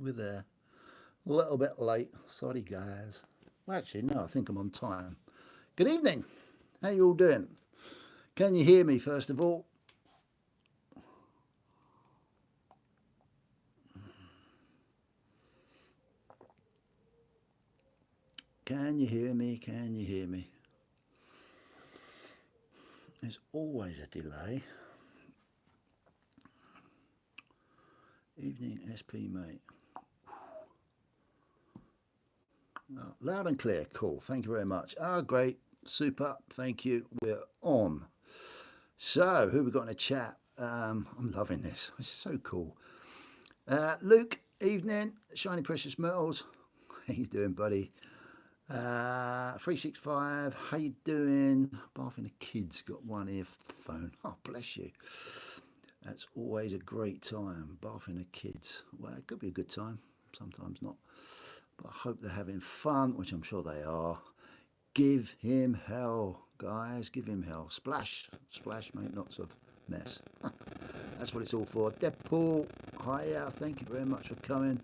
We're there. A little bit late. Sorry, guys. Well, actually, no, I think I'm on time. Good evening. How you all doing? Can you hear me, first of all? Can you hear me? Can you hear me? There's always a delay. Evening, SP, mate. Oh, loud and clear. Cool. Thank you very much. Great. Super. Thank you. We're on. So, who we got in the chat? I'm loving this. It's so cool. Luke, evening. Shiny Precious Metals. How you doing, buddy? 365. How you doing? Bathing the kids. Got one earphone. Oh, bless you. That's always a great time. Bathing the kids. Well, it could be a good time. Sometimes not. But I hope they're having fun, which I'm sure they are. Give him hell, guys. Give him hell. Splash. Splash, mate. Lots of mess. That's what it's all for. Deadpool, hiya. Thank you very much for coming.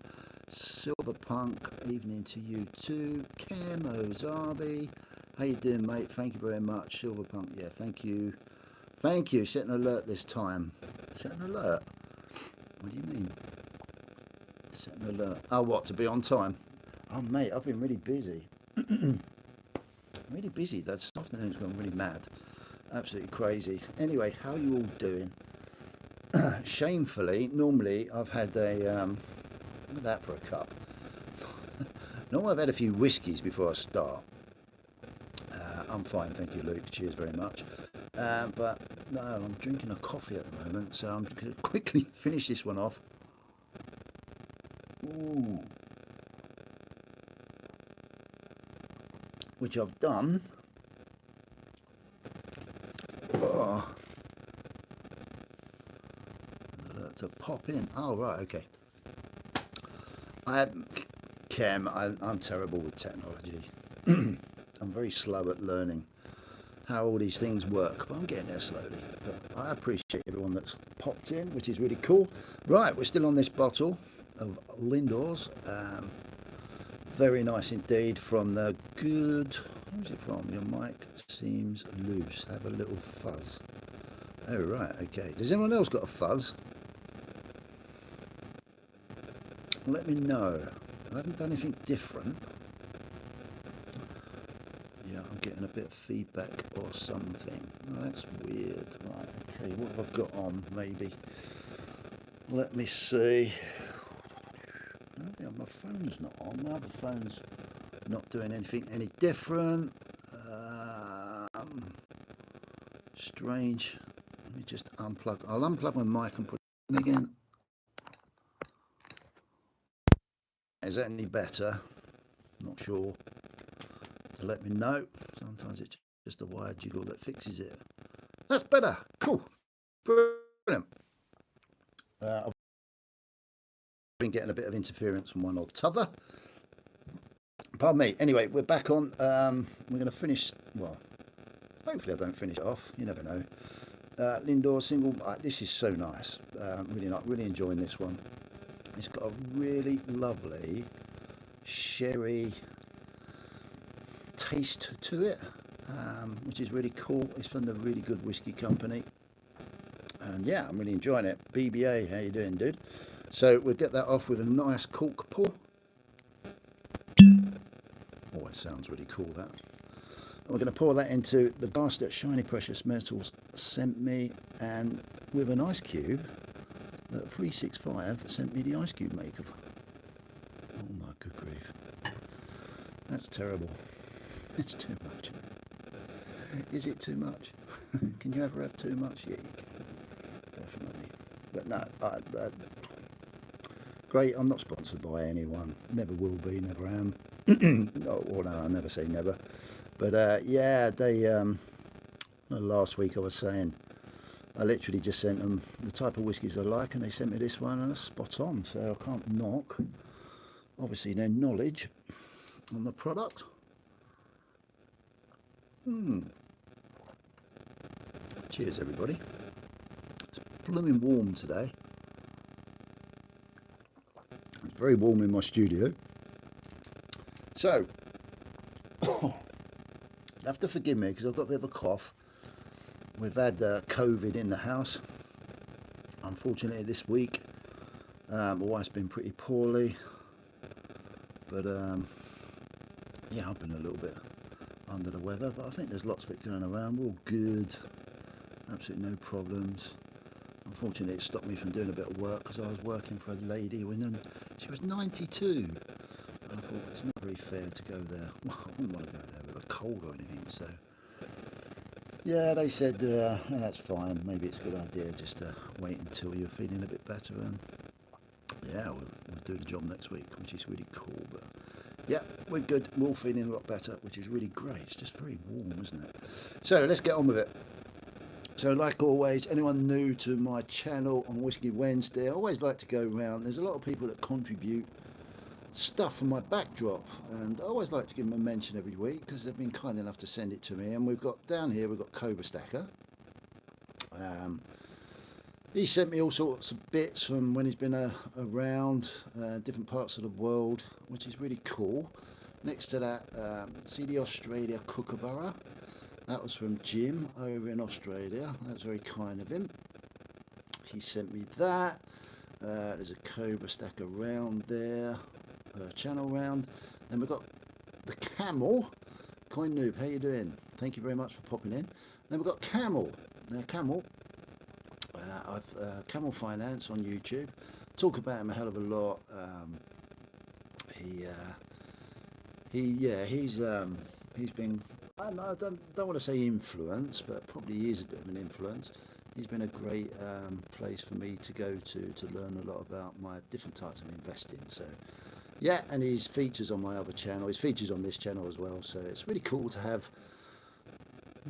Silverpunk, evening to you too. Camo Zarbi, how you doing, mate? Thank you very much. Silverpunk, yeah, thank you. Thank you. Set an alert this time. Set an alert? What do you mean? Set an alert. Oh, what, to be on time? Oh, mate, I've been really busy. Really busy. This afternoon's gone really mad. Absolutely crazy. Anyway, how are you all doing? Shamefully, normally I've had a look at that for a cup. Normally I've had a few whiskies before I start. I'm fine, thank you, Luke. Cheers very much. But no, I'm drinking a coffee at the moment, so I'm going to quickly finish this one off. Ooh. Which I've done. Oh. To pop in. Oh, right, okay. I'm terrible with technology. I'm very slow at learning how all these things work, but I'm getting there slowly. But I appreciate everyone that's popped in, which is really cool. Right, we're still on this bottle of Lindor's. Very nice indeed from the good... Where's it from? Your mic seems loose. Have a little fuzz. Oh, right, okay. Does anyone else got a fuzz? Let me know. I haven't done anything different. Yeah, I'm getting a bit of feedback or something. Oh, that's weird. Right, okay, what have I got on, maybe? Let me see. My phone's not on. My other phone's not doing anything any different. Strange. Let me just unplug. I'll unplug my mic and put it in again. Is that any better? Not sure. So let me know. Sometimes it's just a wire jiggle that fixes it. That's better. Cool. Brilliant. I've been getting a bit of interference from one or t'other. Pardon me. Anyway, we're back on. We're going to finish. Well, hopefully I don't finish it off. You never know. Lindor single. This is so nice. Really enjoying this one. It's got a really lovely sherry taste to it, which is really cool. It's from the Really Good Whiskey Company, and yeah, I'm really enjoying it. BBA, how you doing, dude? So we'll get that off with a nice cork pour. Oh, it sounds really cool, that. And we're going to pour that into the glass that Shiny Precious Metals sent me, and with an ice cube that 365 sent me the ice cube maker. Oh my good grief. That's terrible. It's too much. Is it too much? Can you ever have too much? Yeah, you can. Definitely. But no, great. I'm not sponsored by anyone. Never will be, never am. No, I'll never say never. But yeah, they last week I was saying I literally just sent them the type of whiskies I like, and they sent me this one, and it's spot on. So I can't knock, obviously, their knowledge on the product. Cheers, everybody. It's blooming warm today. It's Very warm in my studio. So, you'll have to forgive me because I've got a bit of a cough. We've had COVID in the house. Unfortunately this week, my wife's been pretty poorly. But yeah, I've been a little bit under the weather, but I think there's lots of it going around. We're all good, absolutely no problems. Unfortunately, it stopped me from doing a bit of work because I was working for a lady when she was 92. And I thought it's not very fair to go there. Well, I wouldn't want to go there with a cold or anything. So yeah, they said that's fine. Maybe it's a good idea just to wait until you're feeling a bit better. And yeah, we'll do the job next week, which is really cool. But yeah, we're good. We're all feeling a lot better, which is really great. It's just very warm, isn't it? So let's get on with it. So like always, anyone new to my channel on Whiskey Wednesday, I always like to go around. There's a lot of people that contribute stuff from my backdrop, and I always like to give them a mention every week because they've been kind enough to send it to me. And we've got down here, we've got Cobra Stacker. He sent me all sorts of bits from when he's been around different parts of the world, which is really cool. Next to that, see the Australia Kookaburra? That was from Jim over in Australia. That's very kind of him. He sent me that. There's a Cobra Stacker round there, channel round. Then we've got the Camel. Coin Noob, how you doing? Thank you very much for popping in. Then we've got Camel. Now Camel, Camel Finance on YouTube. Talk about him a hell of a lot. He's been, I don't want to say influence, but probably is a bit of an influence. He's been a great place for me to go to learn a lot about my different types of investing. So yeah, and his features on my other channel, his features on this channel as well. So it's really cool to have,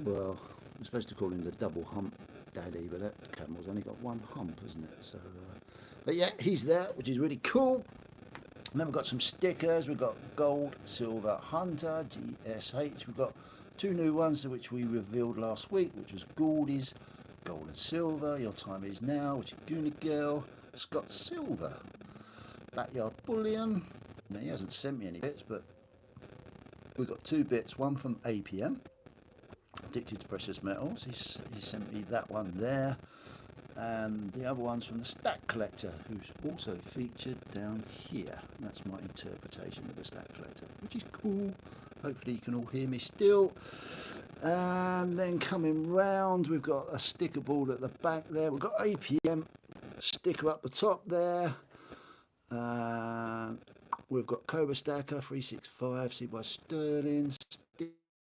well, I'm supposed to call him the double hump daddy, but that camel's only got one hump, isn't it? So but yeah, he's there, which is really cool. And then we've got some stickers. We've got Gold, Silver, Hunter, GSH. We've got two new ones which we revealed last week, which was Gouldies, Gold and Silver, Your Time Is Now, which is Goonie Girl, Scott Silver, Backyard Bullion. Now, he hasn't sent me any bits, but we've got two bits, one from APM, Addicted to Precious Metals. He sent me that one there. And the other one's from the Stack Collector, who's also featured down here. And that's my interpretation of the Stack Collector, which is cool. Hopefully you can all hear me still. And then coming round, we've got a sticker board at the back there. We've got APM sticker up the top there. We've got Cobra Stacker 365, see by Sterling,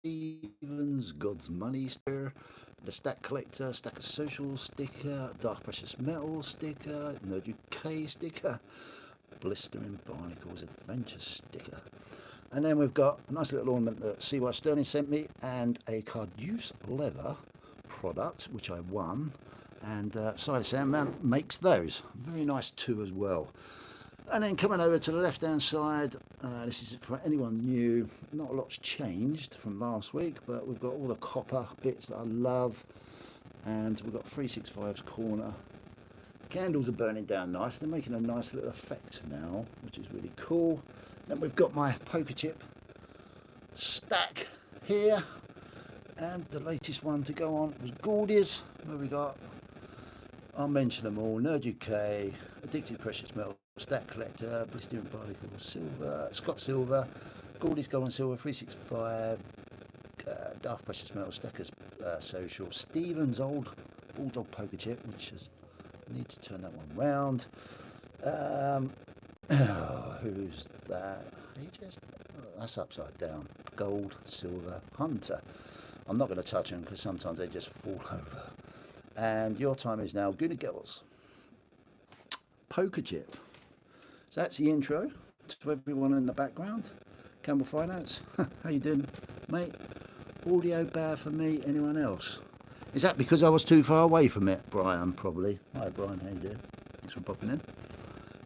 Stevens, God's Money sticker, the Stack Collector, Stacker Social sticker, Dark Precious Metal sticker, Nerd UK sticker, Blistering Barnacles Adventure sticker. And then we've got a nice little ornament that CY Sterling sent me, and a Carduce leather product, which I won. And Cider Soundman makes those. Very nice too as well. And then coming over to the left hand side, this is for anyone new. Not a lot's changed from last week, but we've got all the copper bits that I love. And we've got 365's corner. Candles are burning down nice. They're making a nice little effect now, which is really cool. Then we've got my poker chip stack here. And the latest one to go on was Gouldies, where we got, I'll mention them all, Nerd UK, Addicted to Precious Metal, Stack Collector, Blistering Barnacles, Silver, Scott Silver, Gouldies Gold and Silver, 365, Dark Precious Metal, Stackers Social, Stevens old Bulldog Poker Chip, which is, need to turn that one round. Who's that? That's upside down. Gold, Silver, Hunter. I'm not going to touch them because sometimes they just fall over. And Your Time Is Now, Goonie Girls. Poker chip. So that's the intro to everyone in the background. Campbell Finance. How you doing, mate? Audio bad for me. Anyone else? Is that because I was too far away from it? Brian, probably. Hi, Brian. How you doing? Thanks for popping in.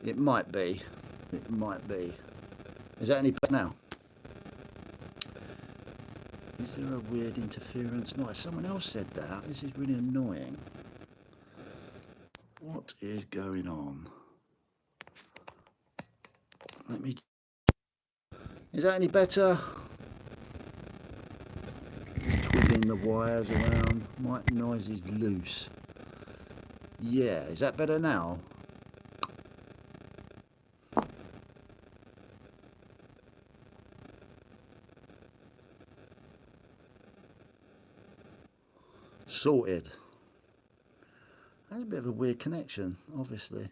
It might be. It might be. Is that any better now? Is there a weird interference? No, someone else said that. This is really annoying. What is going on? Let me. Is that any better? Twiddling the wires around. Might noise is loose. Yeah, is that better now? Sorted. That's a bit of a weird connection, obviously.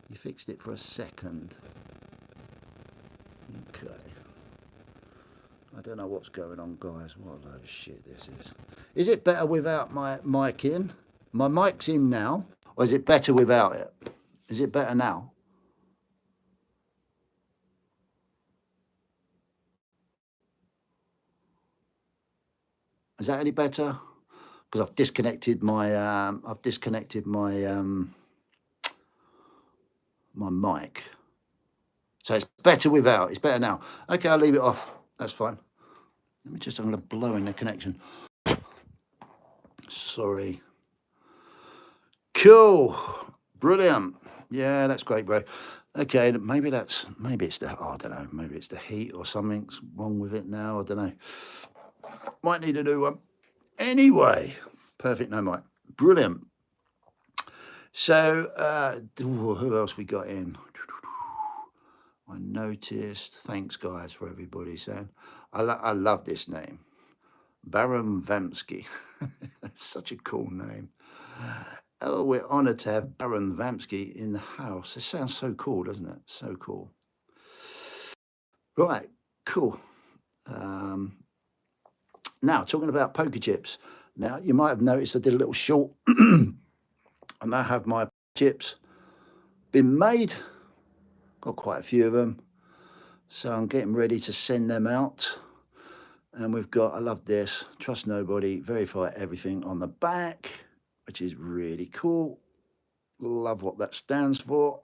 You fixed it for a second. Okay. I don't know what's going on, guys. What a load of shit this is. Is it better without my mic in? My mic's in now. Or is it better without it? Is it better now? Is that any better? Because I've disconnected my my mic. So it's better without. It's better now. Okay, I'll leave it off. That's fine. Let me just, I'm going to blow in the connection. Sorry. Cool. Brilliant. Yeah, that's great, bro. Okay, maybe it's the, oh, I don't know, maybe it's the heat or something's wrong with it now. I don't know. Might need a new one. Anyway, perfect, no mic. Brilliant. So, who else we got in? I noticed. Thanks, guys, for everybody saying. I love this name. Baron Vamsky. That's such a cool name. Oh, we're honoured to have Baron Vamsky in the house. It sounds so cool, doesn't it? So cool. Right, cool. Now, talking about poker chips. Now, you might have noticed I did a little short. I now have my chips been made. Got quite a few of them. So I'm getting ready to send them out. And we've got, I love this, trust nobody, verify everything on the back, which is really cool. Love what that stands for.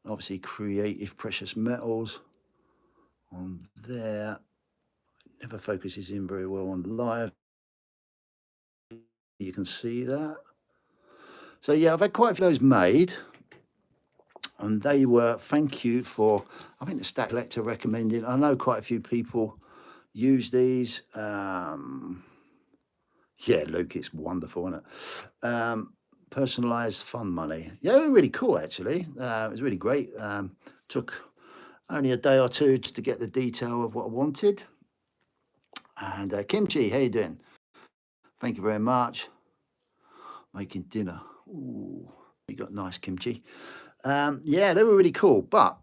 Obviously, creative precious metals on there. Never focuses in very well on live. You can see that. So yeah, I've had quite a few of those made. And they were, thank you for, I think the Stack Collector recommended. I know quite a few people use these. Yeah, Luke, it's wonderful, isn't it? Personalized fun money. Yeah, they were really cool, actually. It was really great. Took only a day or two just to get the detail of what I wanted. And Kimchi, how you doing? Thank you very much. Making dinner. Ooh, you got nice kimchi. Yeah, they were really cool, but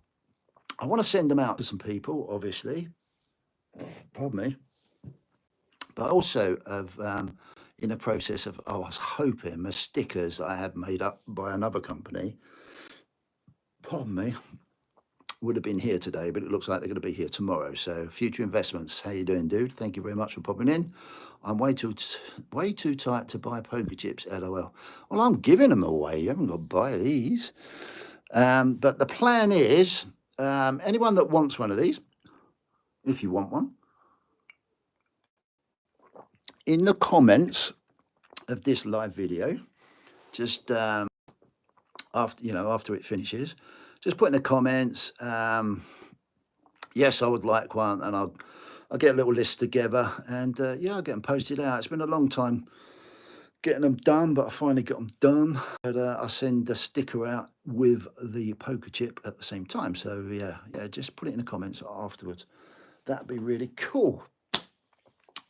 I want to send them out to some people, obviously. Pardon me. But also of in the process of, I was hoping the stickers that I had made up by another company, pardon me, would have been here today, but it looks like they're going to be here tomorrow. So Future Investments, how you doing, dude? Thank you very much for popping in. I'm way too tight to buy poker chips, LOL. Well, I'm giving them away. You haven't got to buy these. But the plan is, anyone that wants one of these, if you want one, in the comments of this live video, just after it finishes, just put in the comments, yes, I would like one, and I'll get a little list together, and yeah, I'll get them posted out. It's been a long time getting them done, but I finally got them done. But I'll send the sticker out with the poker chip at the same time. So yeah, just put it in the comments afterwards. That'd be really cool.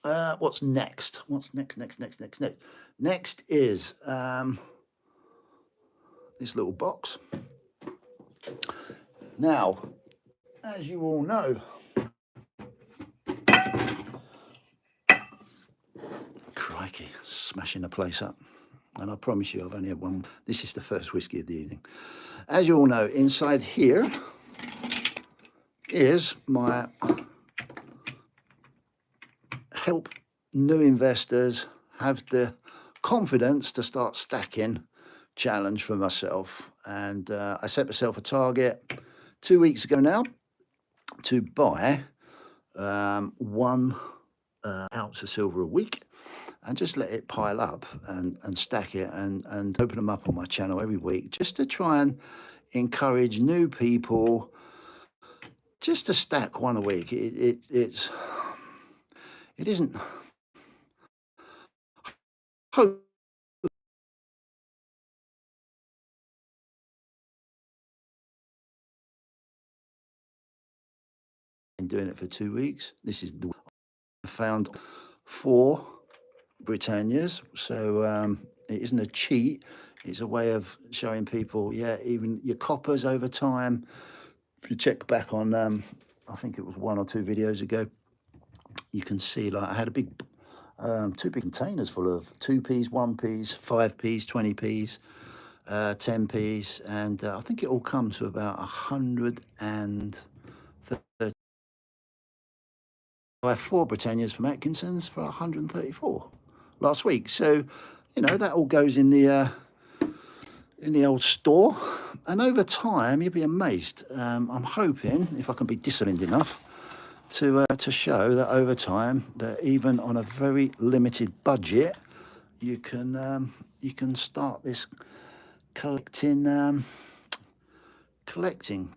What's next? What's next? Next is this little box. Now, as you all know, crikey, smashing the place up. And I promise you, I've only had one. This is the first whiskey of the evening. As you all know, inside here is my help new investors have the confidence to start stacking challenge for myself. And I set myself a target 2 weeks ago now to buy 1 ounce of silver a week and just let it pile up and stack it and open them up on my channel every week, just to try and encourage new people just to stack one a week, it isn't hope in doing it for 2 weeks. This is the I found 4 Britannias, so it isn't a cheat. It's a way of showing people, yeah, even your coppers over time. If you check back on, I think it was 1 or 2 videos ago, you can see like I had a big, 2 big containers full of 2p's, 1p's, 5p's, 20p's, 10p's, and I think it all come to about 130. I have 4 Britannias from Atkinson's for 134 last week. So, you know, that all goes in the old store, and over time you'll be amazed. I'm hoping, if I can be disciplined enough, to show that over time, that even on a very limited budget, you can start this collecting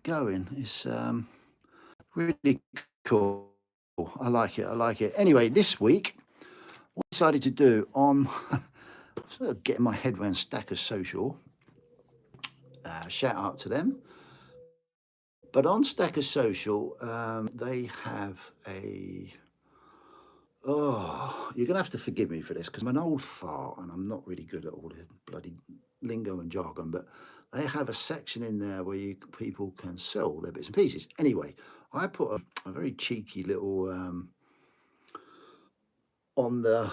going. It's really cool. I like it. Anyway, this week, what I decided to do on sort of getting my head around Stackers Social, shout out to them. But on Stackers Social, they have a... Oh, you're going to have to forgive me for this because I'm an old fart and I'm not really good at all the bloody lingo and jargon, but they have a section in there where people can sell their bits and pieces. Anyway, I put a very cheeky little on the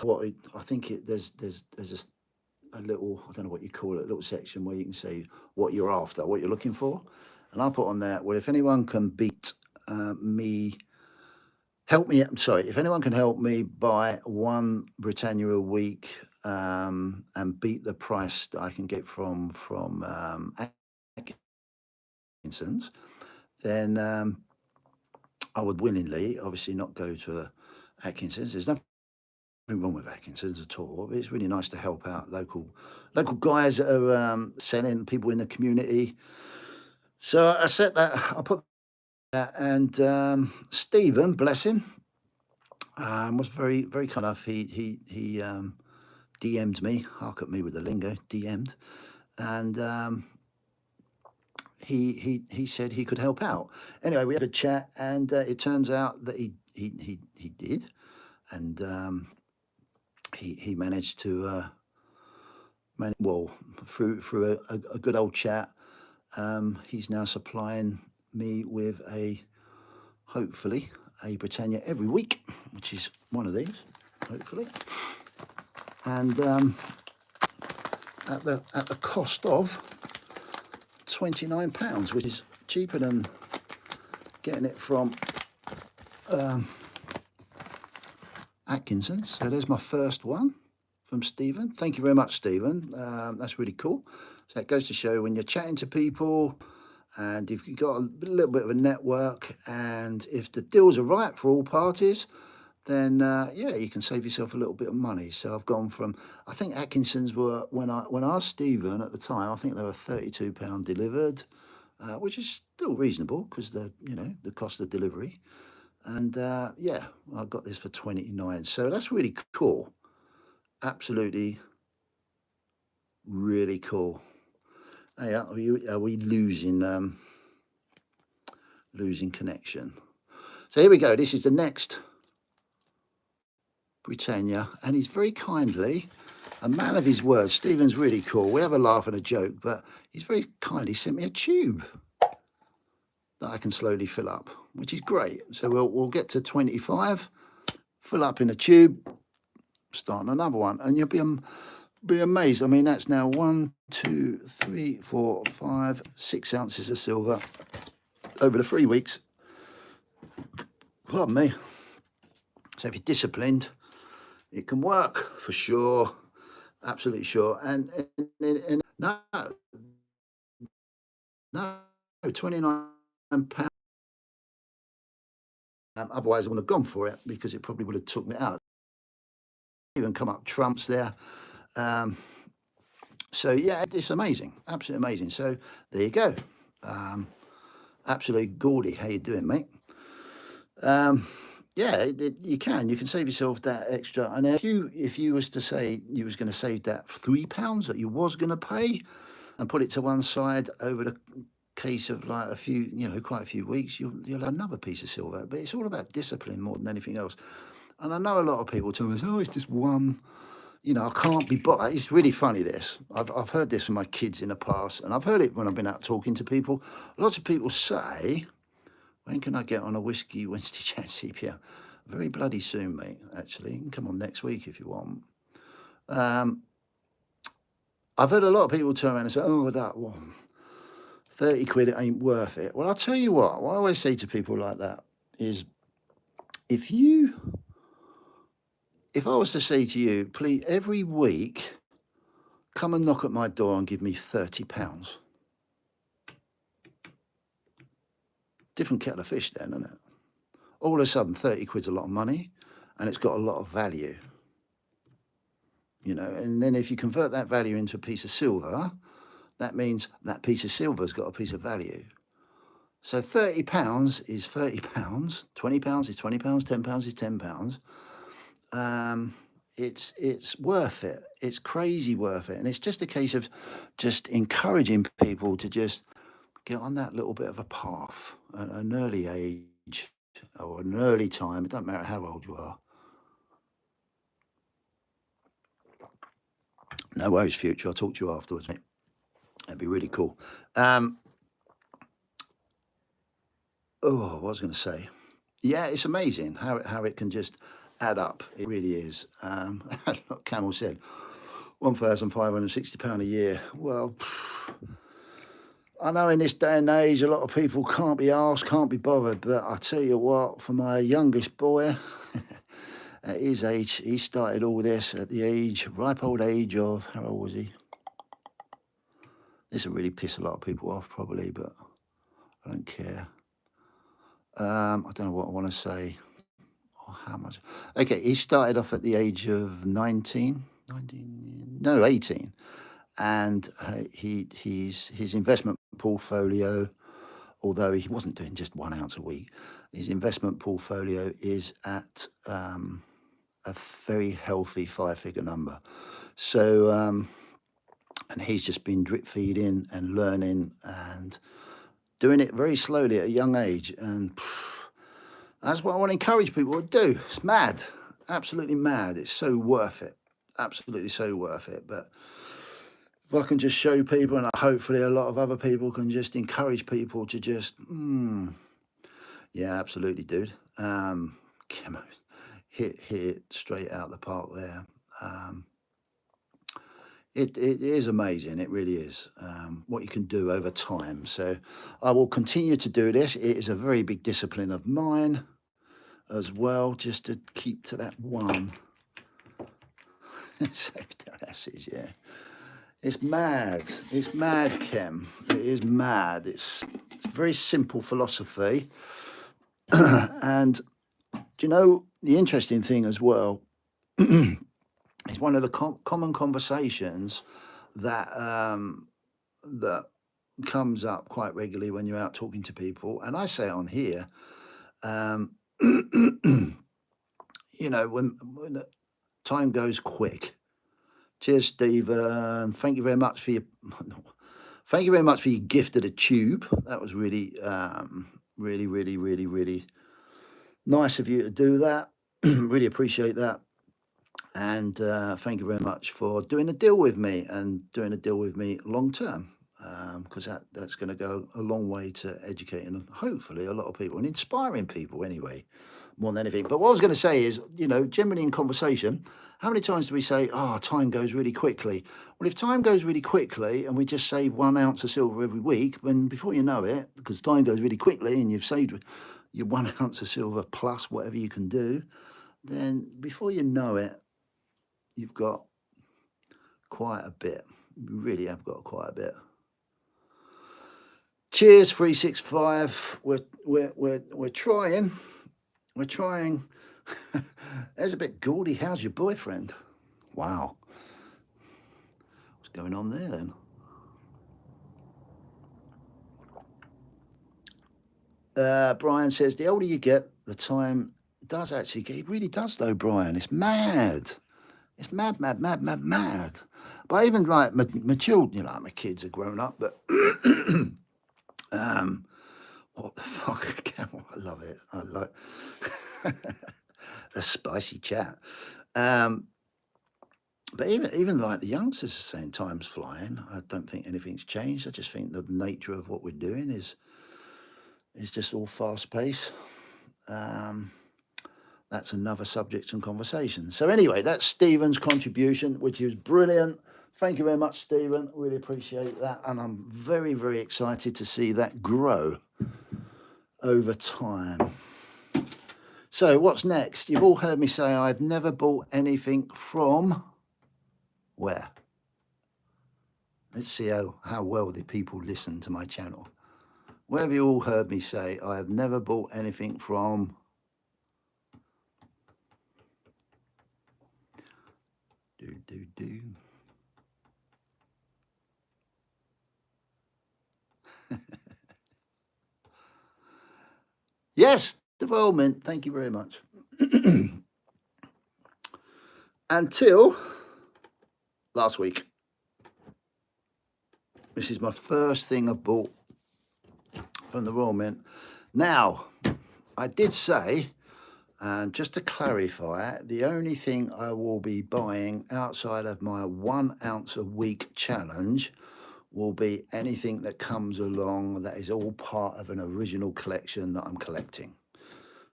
I think there's a little, I don't know what you call it, a little section where you can say what you're after, what you're looking for, and I put on there, well, if anyone can beat me. If anyone can help me buy 1 Britannia a week and beat the price that I can get from Atkinson's, then I would willingly, obviously, not go to Atkinson's. There's nothing wrong with Atkinson's at all. But it's really nice to help out local guys that are selling, people in the community. So I set that. I put. And Stephen, bless him, was very, very kind enough. He DM'd me, hark at me with the lingo, DM'd, and he said he could help out. Anyway, we had a chat, and it turns out that he did, and he managed to through a good old chat. He's now supplying me with hopefully a Britannia every week, which is one of these, hopefully, and at the cost of £29, which is cheaper than getting it from Atkinson's. So there's my first one from Stephen. Thank you very much, Stephen. That's really cool. So it goes to show when you're chatting to people, and if you've got a little bit of a network, and if the deals are right for all parties, then yeah, you can save yourself a little bit of money. So I've gone from, I think Atkinson's were, when I asked Stephen at the time, I think they were £32 delivered, which is still reasonable because the cost of delivery. And yeah, I got this for 29. So that's really cool. Absolutely, really cool. Hey, are we losing connection? So here we go. This is the next Britannia, and he's very kindly a man of his words. Stephen's really cool. We have a laugh and a joke, but he's very kindly sent me a tube that I can slowly fill up, which is great. So we'll get to 25, fill up in a tube, start another one, and you'll be amazed. I mean, that's now 1, 2, 3, 4, 5, 6 ounces of silver over the 3 weeks. Pardon me. So if you're disciplined, it can work for sure. Absolutely sure. And no, £29. Otherwise, I wouldn't have gone for it because it probably would have took me out. Even come up trumps there. So yeah, it's amazing, absolutely amazing. So there you go. Absolutely gaudy. How you doing, mate? Yeah, you can save yourself that extra. And if you was to say you was going to save that £3 that you was going to pay and put it to one side over the case of like a few, quite a few weeks, you'll have another piece of silver. But it's all about discipline more than anything else. And I know a lot of people tell me, oh, it's just one. I can't be bothered. It's really funny, this. I've heard this from my kids in the past, and I've heard it when I've been out talking to people. Lots of people say, when can I get on a whiskey Wednesday chat CPM? Very bloody soon, mate, actually. You can come on next week if you want. I've heard a lot of people turn around and say, oh, that one, 30 quid, it ain't worth it. Well, I'll tell you what I always say to people like that is, if I was to say to you, please, every week, come and knock at my door and give me £30. Different kettle of fish then, isn't it? All of a sudden, 30 quid's a lot of money, and it's got a lot of value. And then if you convert that value into a piece of silver, that means that piece of silver's got a piece of value. So £30 is £30, £20 is £20, £10 is £10. It's worth it. It's crazy worth it. And it's just a case of just encouraging people to just get on that little bit of a path at an early age or an early time. It doesn't matter how old you are. No worries, future. I'll talk to you afterwards, mate. That'd be really cool. What was I going to say? Yeah, it's amazing how it can just add up. It really is. Like Camel said, £1,560 a year. Well, I know in this day and age, a lot of people can't be asked, can't be bothered. But I tell you what, for my youngest boy, at his age, he started all this at the ripe old age of, how old was he? This will really piss a lot of people off probably, but I don't care. I don't know what I want to say or how much. Okay, he started off at the age of 18. And his investment portfolio, although he wasn't doing just 1 ounce a week, his investment portfolio is at a very healthy 5-figure number. So, and he's just been drip feeding and learning and doing it very slowly at a young age. And that's what I want to encourage people to do. It's mad, absolutely mad. It's so worth it, absolutely so worth it. But if I can just show people, and hopefully a lot of other people can just encourage people to just, yeah, absolutely, dude. Hit it straight out the park there. It is amazing. It really is, what you can do over time. So I will continue to do this. It is a very big discipline of mine as well, just to keep to that one. Save their asses, yeah. It's mad. It's mad, Kem. It is mad. It's a very simple philosophy. And do you know the interesting thing as well? It's one of the common conversations that that comes up quite regularly when you're out talking to people. And I say it on here. When time goes quick. Cheers, Stephen. Thank you very much for your gift of the tube. That was really, really, really, really, really nice of you to do that. Really appreciate that. And thank you very much for doing a deal with me and doing a deal with me long term, because that's going to go a long way to educating hopefully a lot of people and inspiring people anyway, more than anything. But what I was going to say is, generally in conversation, how many times do we say, oh, time goes really quickly? Well, if time goes really quickly and we just save 1 ounce of silver every week, then before you know it, because time goes really quickly and you've saved your 1 ounce of silver plus whatever you can do, then before you know it, you've got quite a bit. You really have got quite a bit. Cheers, 365. We're trying. We're trying. There's a bit gaudy. How's your boyfriend? Wow. What's going on there then? Brian says, the older you get, the time does actually get, it really does though, Brian. It's mad. It's mad, mad, mad, mad, mad. But even like my children, you know, my kids are grown up, but what the fuck? I love it. I like a spicy chat. But even like the youngsters are saying time's flying. I don't think anything's changed. I just think the nature of what we're doing is just all fast paced. That's another subject and conversation. So anyway, that's Stephen's contribution, which is brilliant. Thank you very much, Stephen. Really appreciate that. And I'm very, very excited to see that grow over time. So what's next? You've all heard me say I've never bought anything from where? Let's see how well the people listen to my channel. Where have you all heard me say I have never bought anything from? Do. Yes, development. Thank you very much. Until last week. This is my first thing I bought from the Royal Mint. Now, I did say, and just to clarify, the only thing I will be buying outside of my 1 ounce a week challenge will be anything that comes along that is all part of an original collection that I'm collecting.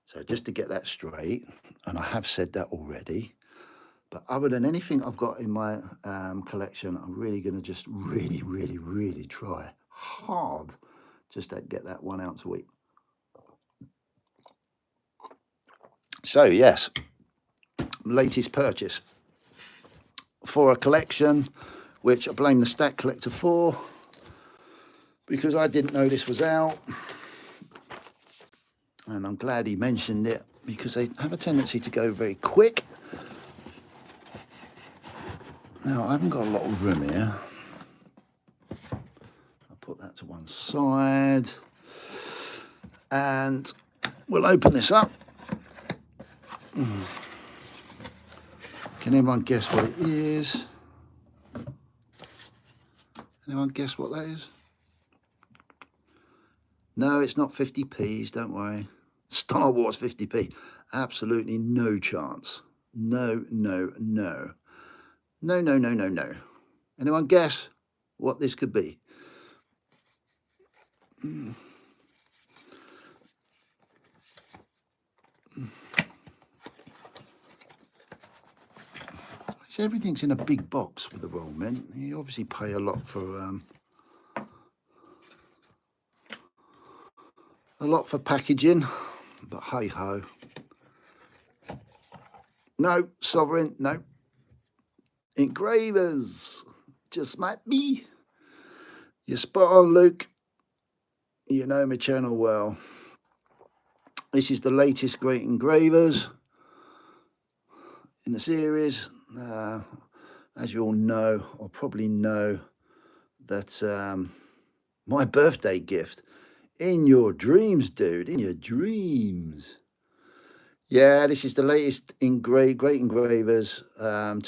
So just to get that straight, and I have said that already, but other than anything I've got in my collection, I'm really going to just really try hard just to get that 1 ounce a week. So yes, latest purchase for a collection, which I blame the Stack Collector for, because I didn't know this was out. And I'm glad he mentioned it, because they have a tendency to go very quick. Now, I haven't got a lot of room here. I'll put that to one side. And we'll open this up. Can anyone guess what it is? Anyone guess what that is? No, it's not 50p's, don't worry. Star Wars 50p. Absolutely no chance. No. Anyone guess what this could be? So everything's in a big box with the Royal Mint. You obviously pay a lot for packaging, but hey ho. No, Sovereign, no. Engravers, just might be. You're spot on, Luke. You know my channel well. This is the latest Great Engravers in the series. As you all know, or probably know, that my birthday gift, in your dreams, dude, in your dreams. Yeah, this is the latest Great Engravers, 2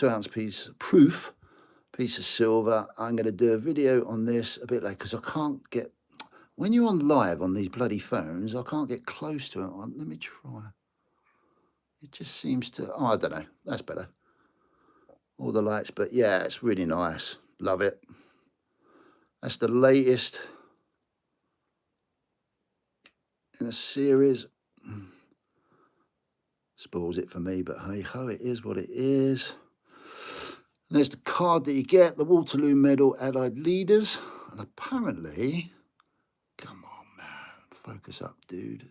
ounce piece of silver. I'm going to do a video on this a bit later, because I can't get, when you're on live on these bloody phones, I can't get close to it. Let me try. It just seems to, oh, I don't know, that's better. All the lights, but yeah, it's really nice. Love it. That's the latest in a series. Spoils it for me, but hey ho, it is what it is. And there's the card that you get, the Waterloo Medal Allied Leaders. And apparently, come on, man, focus up, dude.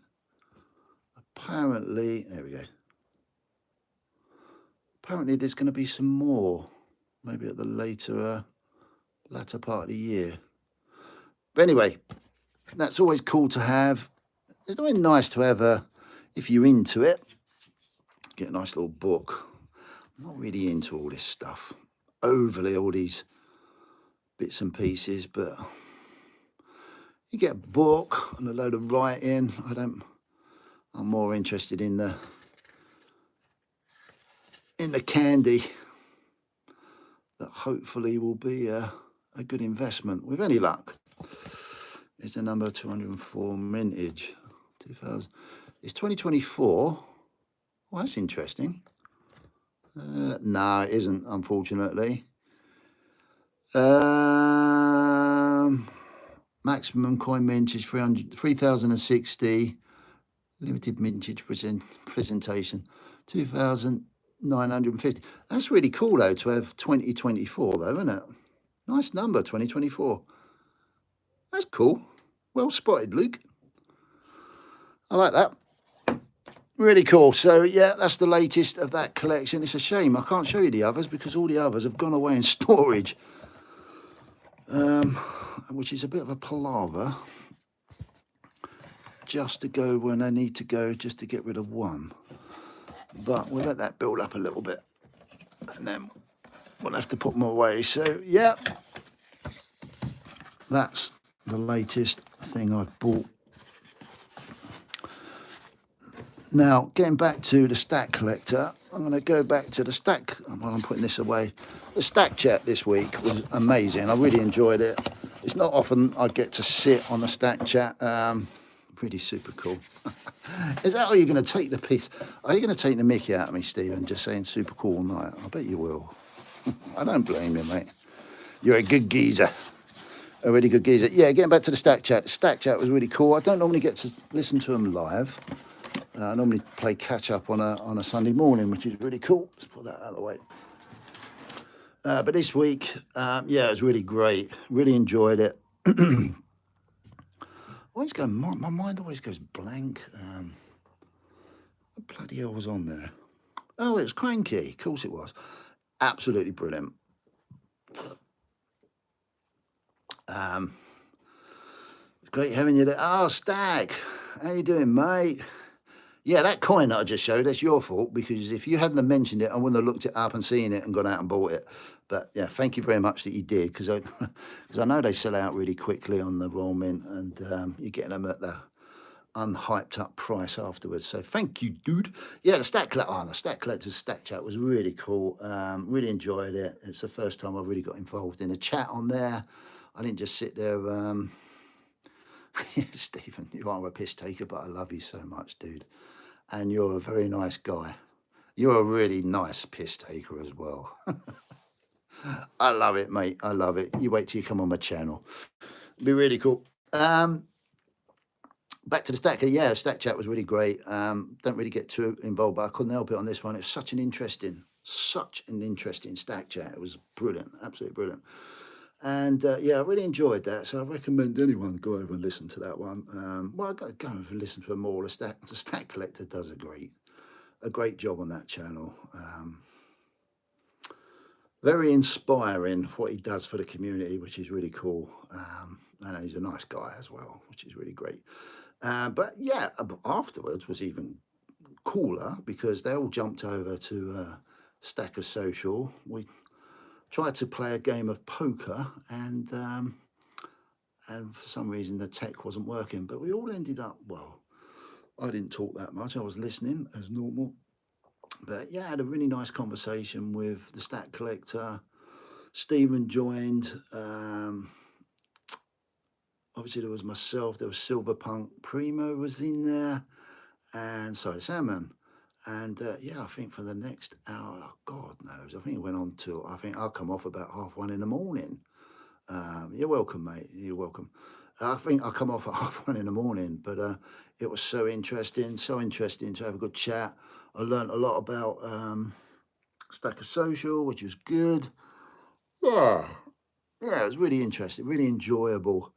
Apparently, there we go. Apparently there's going to be some more, maybe at the latter part of the year. But anyway, that's always cool to have. It's always nice to have if you're into it, get a nice little book. I'm not really into all this stuff, overly all these bits and pieces, but You get a book and a load of writing. I'm more interested in the candy that hopefully will be a good investment with any luck. It's the number 204 mintage. 2000. It's 2024. Well, that's interesting. No, it isn't, unfortunately. Maximum coin mintage 3060. Limited mintage presentation 2,950. That's really cool though to have 2024 though, isn't it? Nice number, 2024. That's cool. Well spotted, Luke. I like that. Really cool. So yeah, that's the latest of that collection. It's a shame I can't show you the others because all the others have gone away in storage, which is a bit of a palaver. Just to go when I need to go, just to get rid of one. But we'll let that build up a little bit, and then we'll have to put them away. So yeah, that's the latest thing I've bought. Now, getting back to the stack collector, I'm going to go back to the stack while I'm putting this away. The stack chat this week was amazing. I really enjoyed it. It's not often I get to sit on the stack chat. Really super cool. Is that how you're going to take the piss? Are you going to take the mickey out of me, Stephen, just saying super cool all night? I bet you will. I don't blame you, mate. You're a good geezer. A really good geezer. Yeah, getting back to the stack chat. The stack chat was really cool. I don't normally get to listen to them live. I normally play catch up on a Sunday morning, which is really cool. Let's put that out of the way. But this week, yeah, it was really great. Really enjoyed it. My mind always goes blank. What bloody hell was on there? Oh, it was Cranky. Of course it was. Absolutely brilliant. It's great having you there. Oh, Stag. How you doing, mate? Yeah, that coin that I just showed, that's your fault, because if you hadn't have mentioned it, I wouldn't have looked it up and seen it and gone out and bought it. But yeah, thank you very much that you did, because I know they sell out really quickly on the Royal Mint, and you're getting them at the unhyped up price afterwards. So thank you, dude. Yeah, the stack collector's stack chat was really cool. Really enjoyed it. It's the first time I've really got involved in a chat on there. I didn't just sit there. Yeah, Stephen, you are a piss taker, but I love you so much, dude. And you're a very nice guy. You're a really nice piss taker as well. I love it, mate. I love it. You wait till you come on my channel. It'll be really cool. Back to the stack. Yeah, the stack chat was really great. Don't really get too involved, but I couldn't help it on this one. It was such an interesting stack chat. It was brilliant, absolutely brilliant. And yeah, I really enjoyed that. So I recommend anyone go over and listen to that one. Well, I've got to go over and listen to them all. The stack collector does a great job on that channel. Very inspiring what he does for the community, which is really cool. And he's a nice guy as well, which is really great. But yeah, afterwards was even cooler because they all jumped over to Stacker Social. We tried to play a game of poker, and for some reason the tech wasn't working. But we all ended up, well, I didn't talk that much. I was listening as normal. But yeah, I had a really nice conversation with the stack collector. Stephen joined. Obviously, there was myself. There was Silverpunk. Primo was in there, and sorry, Salmon. And yeah, I think for the next hour, oh, God knows, I think it went on till, I think I'll come off about 1:30 in the morning. You're welcome, mate. You're welcome. I think I'll come off at 1:30 in the morning, but it was so interesting to have a good chat. I learned a lot about Stacker Social, which was good. Yeah, it was really interesting, really enjoyable.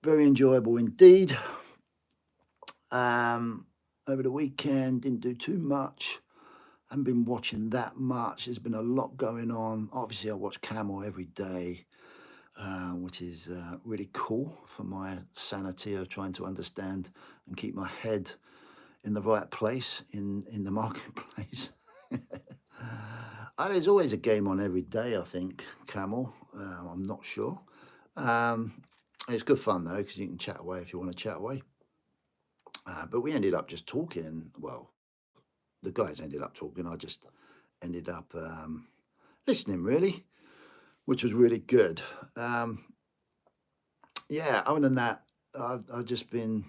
Very enjoyable indeed. Over the weekend, didn't do too much. Haven't been watching that much. There's been a lot going on. Obviously, I watch Camel every day, which is really cool for my sanity of trying to understand and keep my head in the right place in the marketplace. There's always a game on every day, I think, Camel. I'm not sure. It's good fun though, because you can chat away if you want to chat away. But we ended up just talking. Well, the guys ended up talking. I just ended up listening, really, which was really good. Yeah, other than that, I've just been,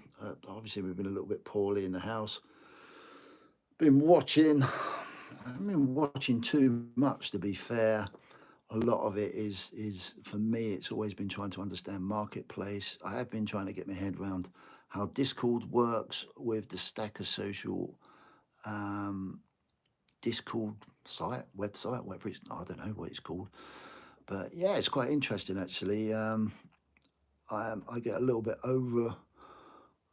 obviously, we've been a little bit poorly in the house. Been watching, I've been watching too much, to be fair. A lot of it is for me, it's always been trying to understand marketplace. I have been trying to get my head around how Discord works with the Stacker Social um, Discord website, whatever it's, I don't know what it's called. But yeah, it's quite interesting actually. I get a little bit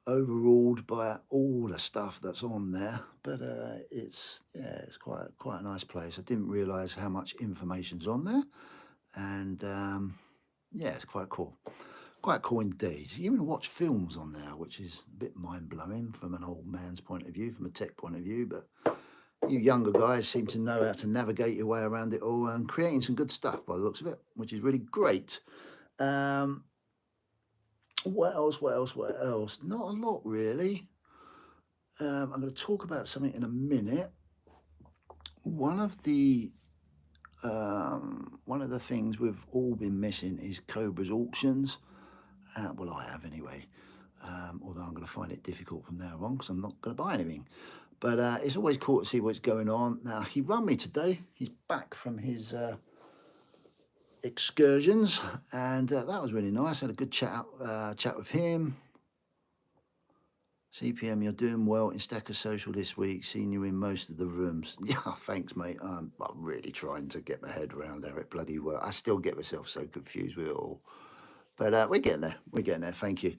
overawed by all the stuff that's on there, but it's quite a nice place. I didn't realise how much information's on there, and yeah, it's quite cool indeed. You even watch films on there, which is a bit mind blowing from an old man's point of view, from a tech point of view, but you younger guys seem to know how to navigate your way around it all and creating some good stuff by the looks of it, which is really great. Um, what else? What else? What else? Not a lot, really. I'm going to talk about something in a minute. One of the one of the things we've all been missing is Cobra's auctions. Well, I have anyway. Although I'm going to find it difficult from now on because I'm not going to buy anything. But it's always cool to see what's going on. Now he rang me today. He's back from his excursions, and that was really nice. I had a good chat with him. CPM, you're doing well in Stacker Social this week. Seen you in most of the rooms. Yeah, thanks, mate. I'm really trying to get my head around how it bloody works. I still get myself so confused with it all. But we're getting there. We're getting there. Thank you.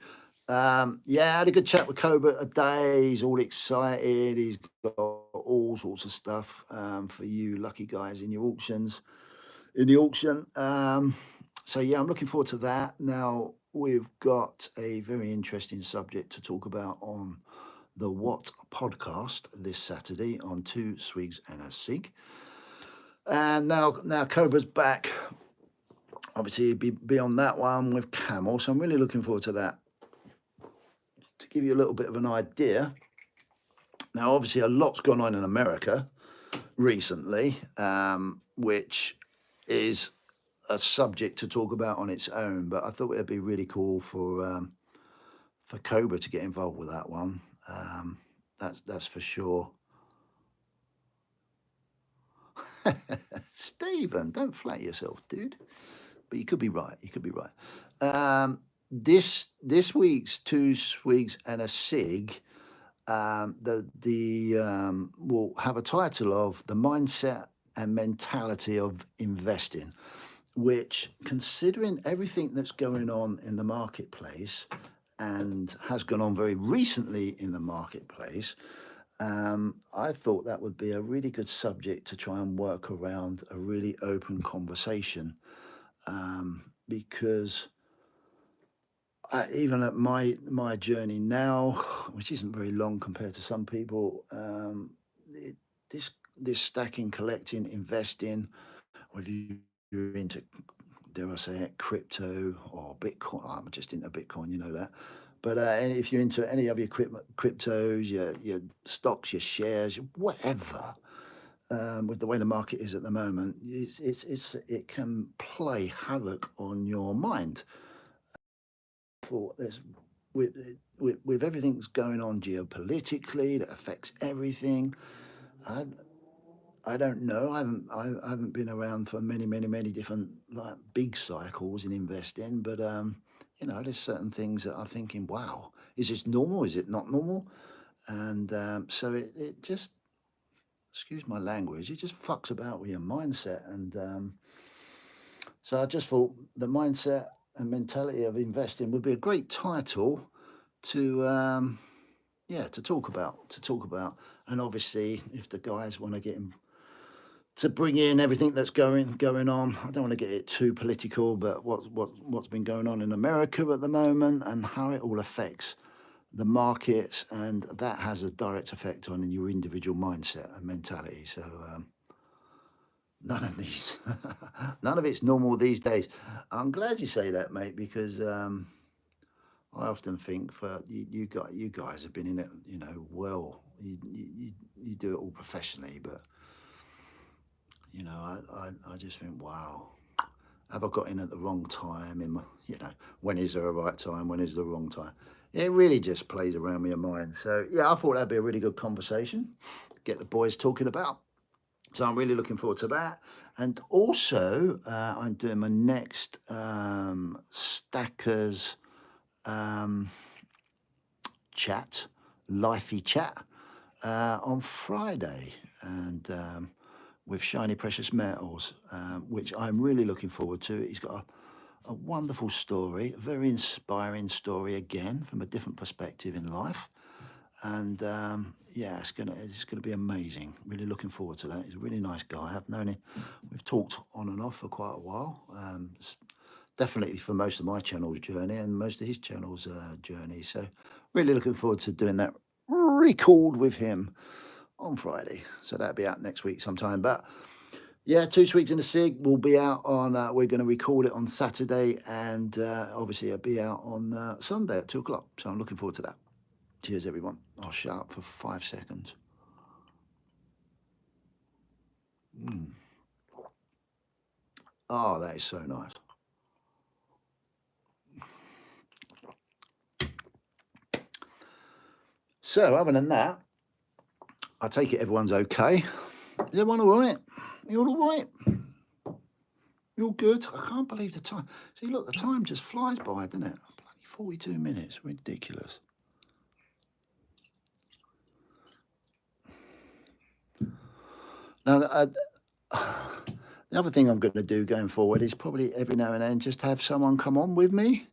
Yeah, I had a good chat with Cobra today. He's all excited. He's got all sorts of stuff for you lucky guys in your auctions, in the auction. So yeah, I'm looking forward to that. Now we've got a very interesting subject to talk about on the What podcast this Saturday on Two Swigs and a Sig. And now Cobra's back. Obviously, he'd be on that one with Camel. So I'm really looking forward to that. To give you a little bit of an idea, now obviously a lot's gone on in America recently, which is a subject to talk about on its own. But I thought it'd be really cool for Cobra to get involved with that one. That's for sure. Stephen, don't flatter yourself, dude. But you could be right. You could be right. This week's Two Swigs and a Sig, will have a title of The Mindset and Mentality of Investing, which, considering everything that's going on in the marketplace and has gone on very recently in the marketplace, I thought that would be a really good subject to try and work around a really open conversation, because even at my journey now, which isn't very long compared to some people, this stacking, collecting, investing, whether you're into, dare I say it, crypto or Bitcoin. I'm just into Bitcoin, you know that. But if you're into any of your cryptos, your stocks, your shares, whatever, with the way the market is at the moment, it can play havoc on your mind. For this, with everything that's going on geopolitically that affects everything, I don't know. I haven't been around for many different like big cycles in investing, but there's certain things that I'm thinking, wow, is this normal? Is it not normal? And so it just, excuse my language, it just fucks about with your mindset. And so I just thought the mindset and mentality of investing would be a great title to to talk about. And obviously, if the guys want to get in, to bring in everything that's going on. I don't want to get it too political, but what's been going on in America at the moment and how it all affects the markets, and that has a direct effect on your individual mindset and mentality. So none of these, none of it's normal these days. I'm glad you say that, mate, because I often think for you guys have been in it, well. You do it all professionally, but I just think, wow, have I got in at the wrong time? When is there a right time? When is the wrong time? It really just plays around with your mind. So yeah, I thought that'd be a really good conversation. Get the boys talking about. So I'm really looking forward to that. And also, I'm doing my next Stackers chat, Lifey chat, on Friday, and with Shiny Precious Metals, which I'm really looking forward to. He's got a wonderful story, a very inspiring story again from a different perspective in life. And yeah, it's gonna be amazing. Really looking forward to that. He's a really nice guy. I've known him. We've talked on and off for quite a while. Definitely for most of my channel's journey and most of his channel's journey. So really looking forward to doing that record with him on Friday. So that'll be out next week sometime. But yeah, 2 Sweets in the Sig will be out on, we're going to record it on Saturday, and obviously it'll be out on Sunday at 2 o'clock. So I'm looking forward to that. Cheers, everyone. I'll shut up for 5 seconds. Oh, that is so nice. So other than that, I take it everyone's okay. Is everyone all right? You all right? You're good? I can't believe the time. See, look, the time just flies by, doesn't it? Bloody 42 minutes. Ridiculous. Now, the other thing I'm going to do going forward is probably every now and then just have someone come on with me.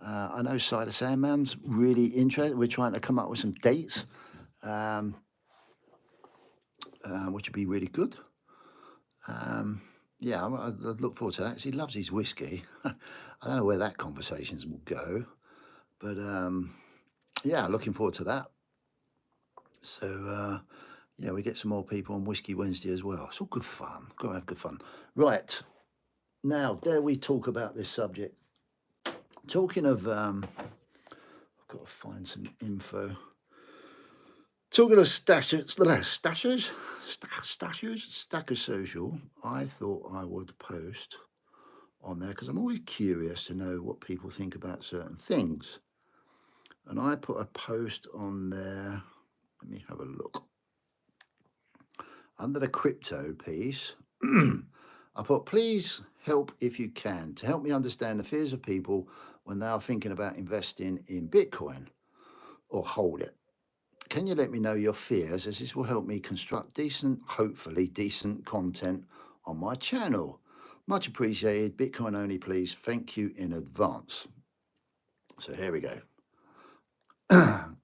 I know Cider Sandman's really interested. We're trying to come up with some dates, which would be really good. Yeah, I look forward to that because he loves his whiskey. I don't know where that conversations will go, but yeah, looking forward to that. So yeah, we get some more people on Whiskey Wednesday as well. It's all good fun. Got to have good fun. Right, now, dare we talk about this subject? Talking of, I've got to find some info. Talking of Stacker Social, I thought I would post on there because I'm always curious to know what people think about certain things. And I put a post on there. Let me have a look. Under the crypto piece, I put, please help if you can to help me understand the fears of people when they are thinking about investing in Bitcoin or hold it. Can you let me know your fears, as this will help me construct hopefully decent content on my channel? Much appreciated. Bitcoin only, please. Thank you in advance. So here we go.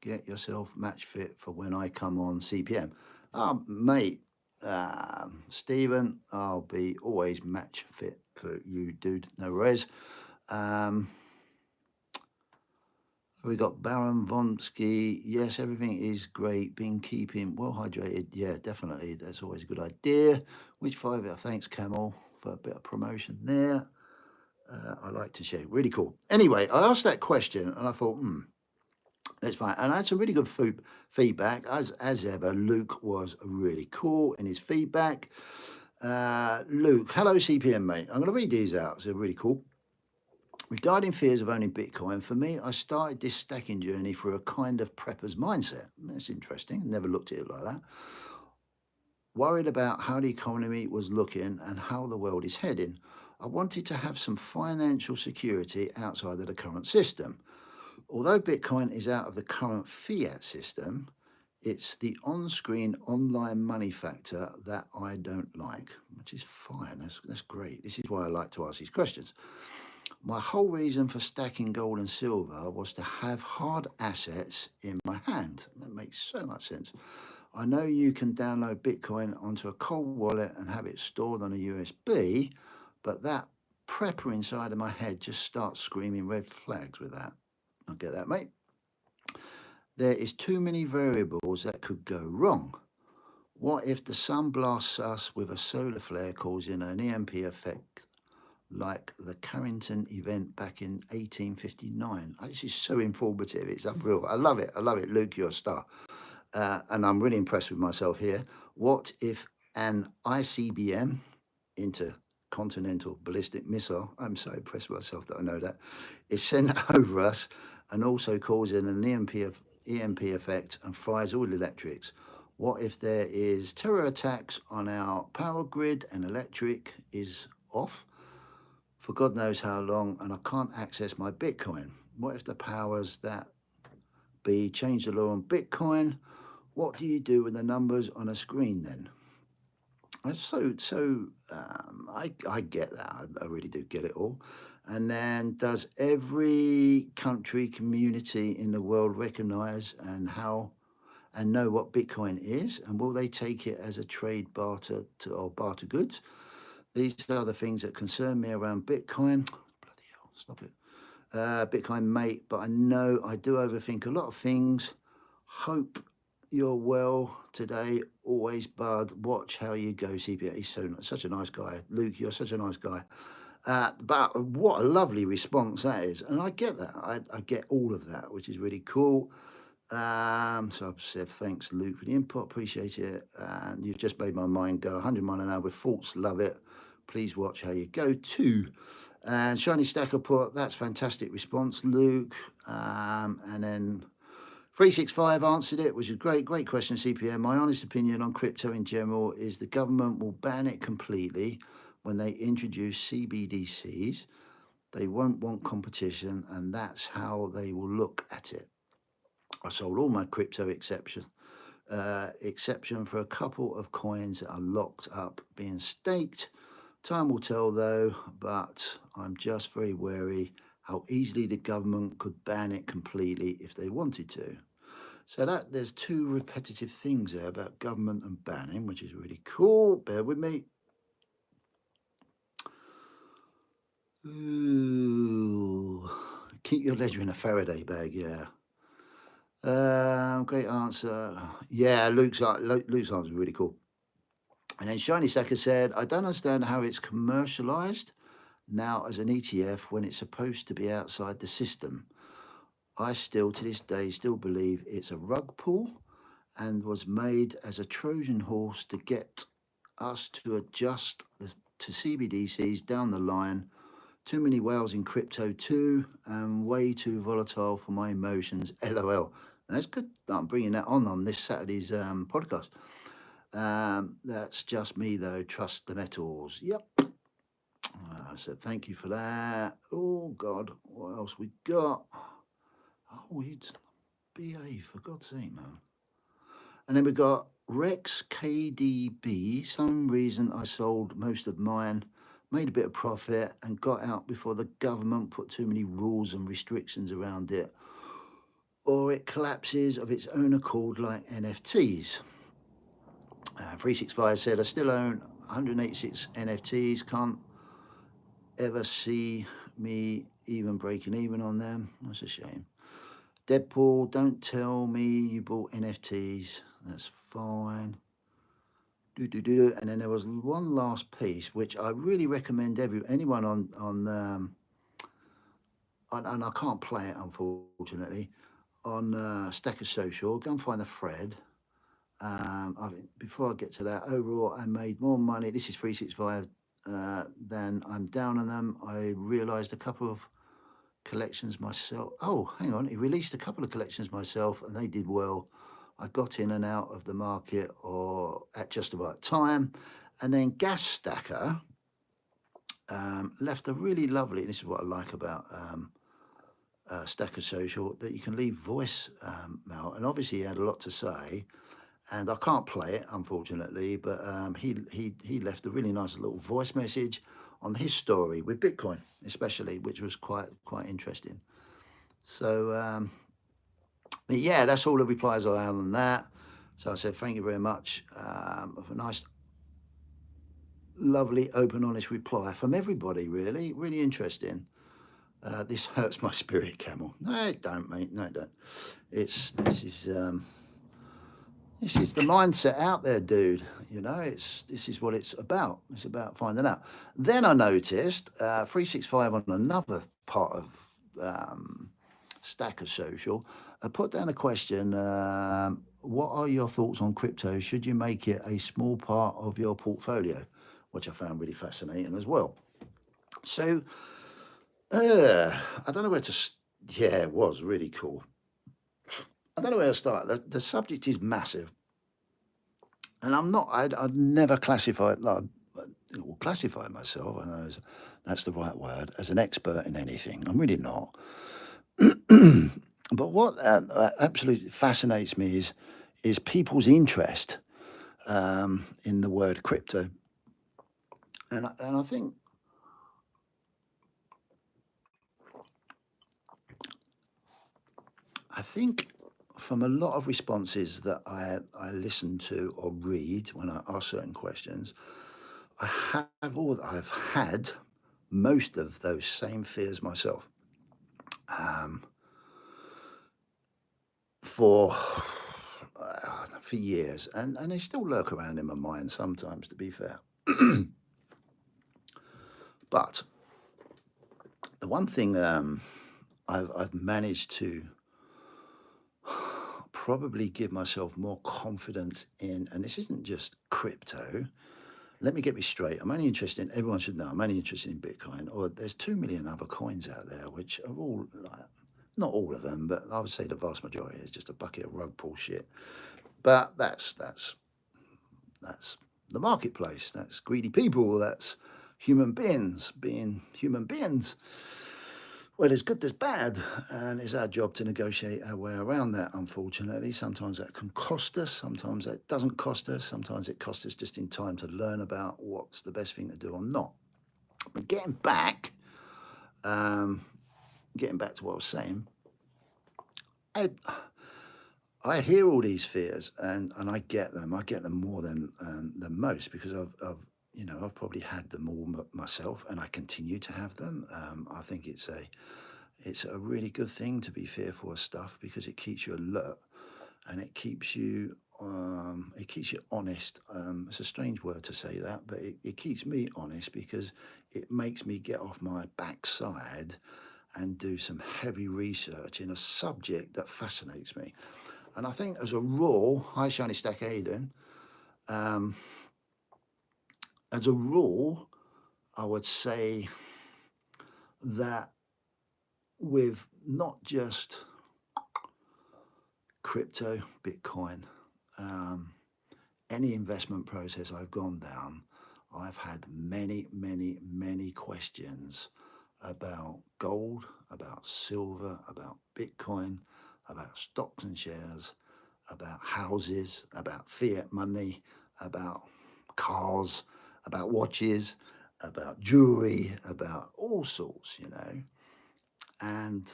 Get yourself match fit for when I come on CPM. Mate, Stephen, I'll be always match fit for you, dude. No worries. We got Baron Vonsky. Yes, everything is great. Been keeping well hydrated. Yeah, definitely. That's always a good idea. Which 5 out? Thanks, Camel, for a bit of promotion there. I like to share. Really cool. Anyway, I asked that question and I thought, that's fine. And I had some really good feedback. As ever, Luke was really cool in his feedback. Luke, hello, CPM, mate. I'm going to read these out. They're really cool. Regarding fears of owning Bitcoin, for me, I started this stacking journey through a kind of prepper's mindset. That's interesting. Never looked at it like that. Worried about how the economy was looking and how the world is heading, I wanted to have some financial security outside of the current system. Although Bitcoin is out of the current fiat system, it's the on-screen online money factor that I don't like, which is fine. That's great. This is why I like to ask these questions. My whole reason for stacking gold and silver was to have hard assets in my hand. That makes so much sense. I know you can download Bitcoin onto a cold wallet and have it stored on a USB, but that prepper inside of my head just starts screaming red flags with that. I get that, mate. There is too many variables that could go wrong. What if the sun blasts us with a solar flare causing an EMP effect like the Carrington event back in 1859. This is so informative. It's unreal. I love it. I love it. Luke, you're a star. And I'm really impressed with myself here. What if an ICBM, intercontinental ballistic missile, I'm so impressed with myself that I know that, is sent over us and also causing an EMP effect and fries all electrics? What if there is terror attacks on our power grid and electric is off for God knows how long and I can't access my Bitcoin? What if the powers that be change the law on Bitcoin? What do you do with the numbers on a screen then? I get that. I really do get it all. And then, does every country, community in the world recognise and know what Bitcoin is? And will they take it as a trade barter or barter goods? These are the things that concern me around Bitcoin. Bloody hell! Stop it. Bitcoin, mate. But I know I do overthink a lot of things. Hope you're well today. Always, bud. Watch how you go, CPA. He's such a nice guy. Luke, you're such a nice guy. But what a lovely response that is. And I get that. I get all of that, which is really cool. So I've said thanks, Luke, for the input. Appreciate it. And you've just made my mind go 100 miles an hour with thoughts. Love it. Please watch how you go too. And Shiny Stacker put, that's fantastic response, Luke. And then 365 answered it, which is great question, CPM. My honest opinion on crypto in general is the government will ban it completely when they introduce CBDCs. They won't want competition, and that's how they will look at it. I sold all my crypto exception for a couple of coins that are locked up being staked. Time will tell though, but I'm just very wary how easily the government could ban it completely if they wanted to. So there's two repetitive things there about government and banning, which is really cool. Bear with me. Ooh, keep your ledger in a Faraday bag, yeah. Great answer. Yeah, Luke's answer is really cool. And then Shiny Sacker said, I don't understand how it's commercialized now as an ETF when it's supposed to be outside the system. I still, to this day, believe it's a rug pull and was made as a Trojan horse to get us to adjust to CBDCs down the line. Too many whales in crypto too, and way too volatile for my emotions, LOL. And that's good that I'm bringing that on this Saturday's podcast. That's just me though, trust the metals. Yep. So thank you for that. Oh God, what else we got? Oh, it's BA, for God's sake, man. And then we got Rex KDB. Some reason I sold most of mine, made a bit of profit, and got out before the government put too many rules and restrictions around it, or it collapses of its own accord like NFTs. 365 said, I still own 186 NFTs, can't ever see me even breaking even on them. That's a shame. Deadpool, don't tell me you bought NFTs. That's fine. And then there was one last piece, which I really recommend anyone on and I can't play it, unfortunately, on Stacker Social. Go and find the thread. Before I get to that, overall, I made more money. This is 365 than I'm down on them. I realised a couple of collections myself. Oh, hang on. He released a couple of collections myself, and they did well. I got in and out of the market or at just the right time. And then Gas Stacker left a really lovely, this is what I like about Stacker Social, that you can leave voice mail. And obviously he had a lot to say. And I can't play it, unfortunately, but he left a really nice little voice message on his story with Bitcoin, especially, which was quite interesting. So, but yeah, that's all the replies I had on that. So I said, thank you very much for a nice, lovely, open, honest reply from everybody, really. Really interesting. This hurts my spirit, Camel. No, it don't, mate. No, it don't. This is... This is the mindset out there, dude. This is what it's about. It's about finding out. Then I noticed 365 on another part of Stacker Social. I put down a question. What are your thoughts on crypto? Should you make it a small part of your portfolio? Which I found really fascinating as well. So I don't know where to. Yeah, it was really cool. I don't know where to start. The subject is massive, and I'd never classified. Like, well, classify myself. I know that's the right word, as an expert in anything. I'm really not. But what absolutely fascinates me is people's interest in the word crypto, and I think from a lot of responses that I listen to or read when I ask certain questions, I've had most of those same fears myself for years, and they still lurk around in my mind sometimes, to be fair. But the one thing I've managed to probably give myself more confidence in, and this isn't just crypto. Let me get me straight. I'm only interested in, everyone should know, I'm only interested in Bitcoin, or there's 2 million other coins out there, which are all, like, not all of them, but I would say the vast majority is just a bucket of rug pull shit. But that's the marketplace. That's greedy people. That's human beings being human beings. Well, there's good, there's bad, and it's our job to negotiate our way around that, unfortunately. Sometimes that can cost us, sometimes that doesn't cost us, sometimes it costs us just in time to learn about what's the best thing to do or not. But getting back to what I was saying, I hear all these fears, and I get them. I get them more than most, because I've probably had them all myself, and I continue to have them. I think it's a really good thing to be fearful of stuff, because it keeps you alert, and it keeps you honest. It's a strange word to say that, but it keeps me honest, because it makes me get off my backside and do some heavy research in a subject that fascinates me. And I think as a rule, hi Shiny Stack, how you doing? As a rule, I would say that with not just crypto, Bitcoin, any investment process I've gone down, I've had many, many, many questions about gold, about silver, about Bitcoin, about stocks and shares, about houses, about fiat money, about cars, about watches, about jewelry, about all sorts, And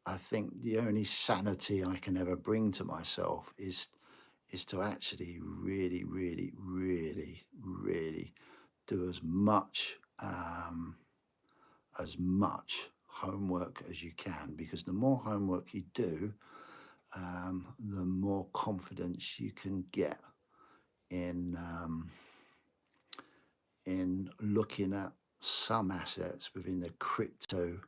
I think the only sanity I can ever bring to myself is to actually really, really, really, really do as much homework as you can, because the more homework you do, the more confidence you can get in looking at some assets within the crypto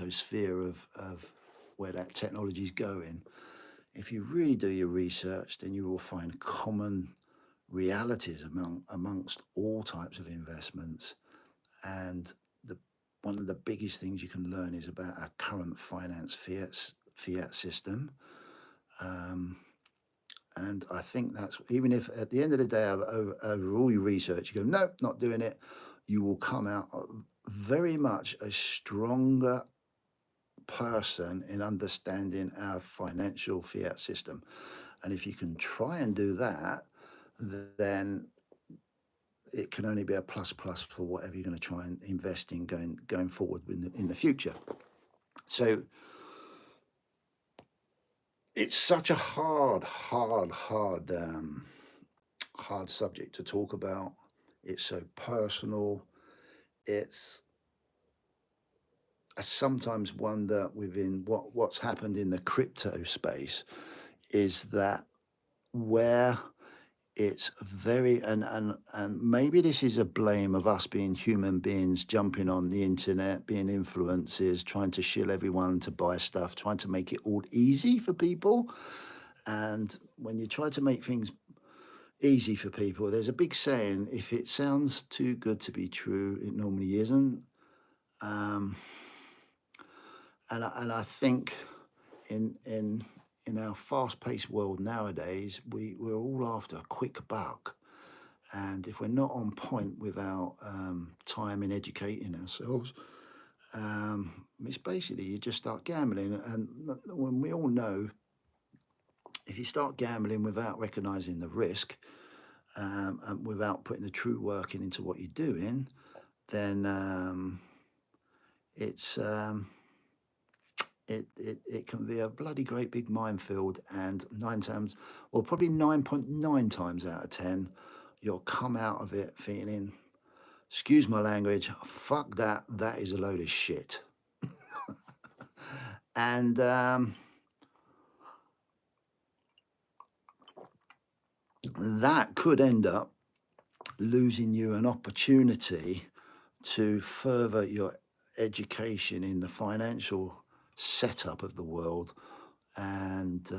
sphere of where that technology is going. If you really do your research, then you will find common realities amongst all types of investments. And one of the biggest things you can learn is about our current finance fiat system. And I think that's, even if at the end of the day, over all your research, you go, nope, not doing it, you will come out very much a stronger person in understanding our financial fiat system. And if you can try and do that, then it can only be a plus for whatever you're going to try and invest in going forward in the future. So it's such a hard subject to talk about. It's so personal. It's I sometimes wonder within what's happened in the crypto space is that where it's very and maybe this is a blame of us being human beings jumping on the internet, being influencers, trying to shill everyone to buy stuff, trying to make it all easy for people. And when you try to make things easy for people, there's a big saying: if it sounds too good to be true, it normally isn't. Um, and I think in our fast-paced world nowadays, we're all after a quick buck. And if we're not on point with our time in educating ourselves, it's basically you just start gambling. And when we all know, if you start gambling without recognizing the risk and without putting the true work into what you're doing, then it's it can be a bloody great big minefield. And nine times, well, probably 9.9 times out of 10, you'll come out of it feeling, excuse my language, fuck that, that is a load of shit. And that could end up losing you an opportunity to further your education in the financial setup of the world, and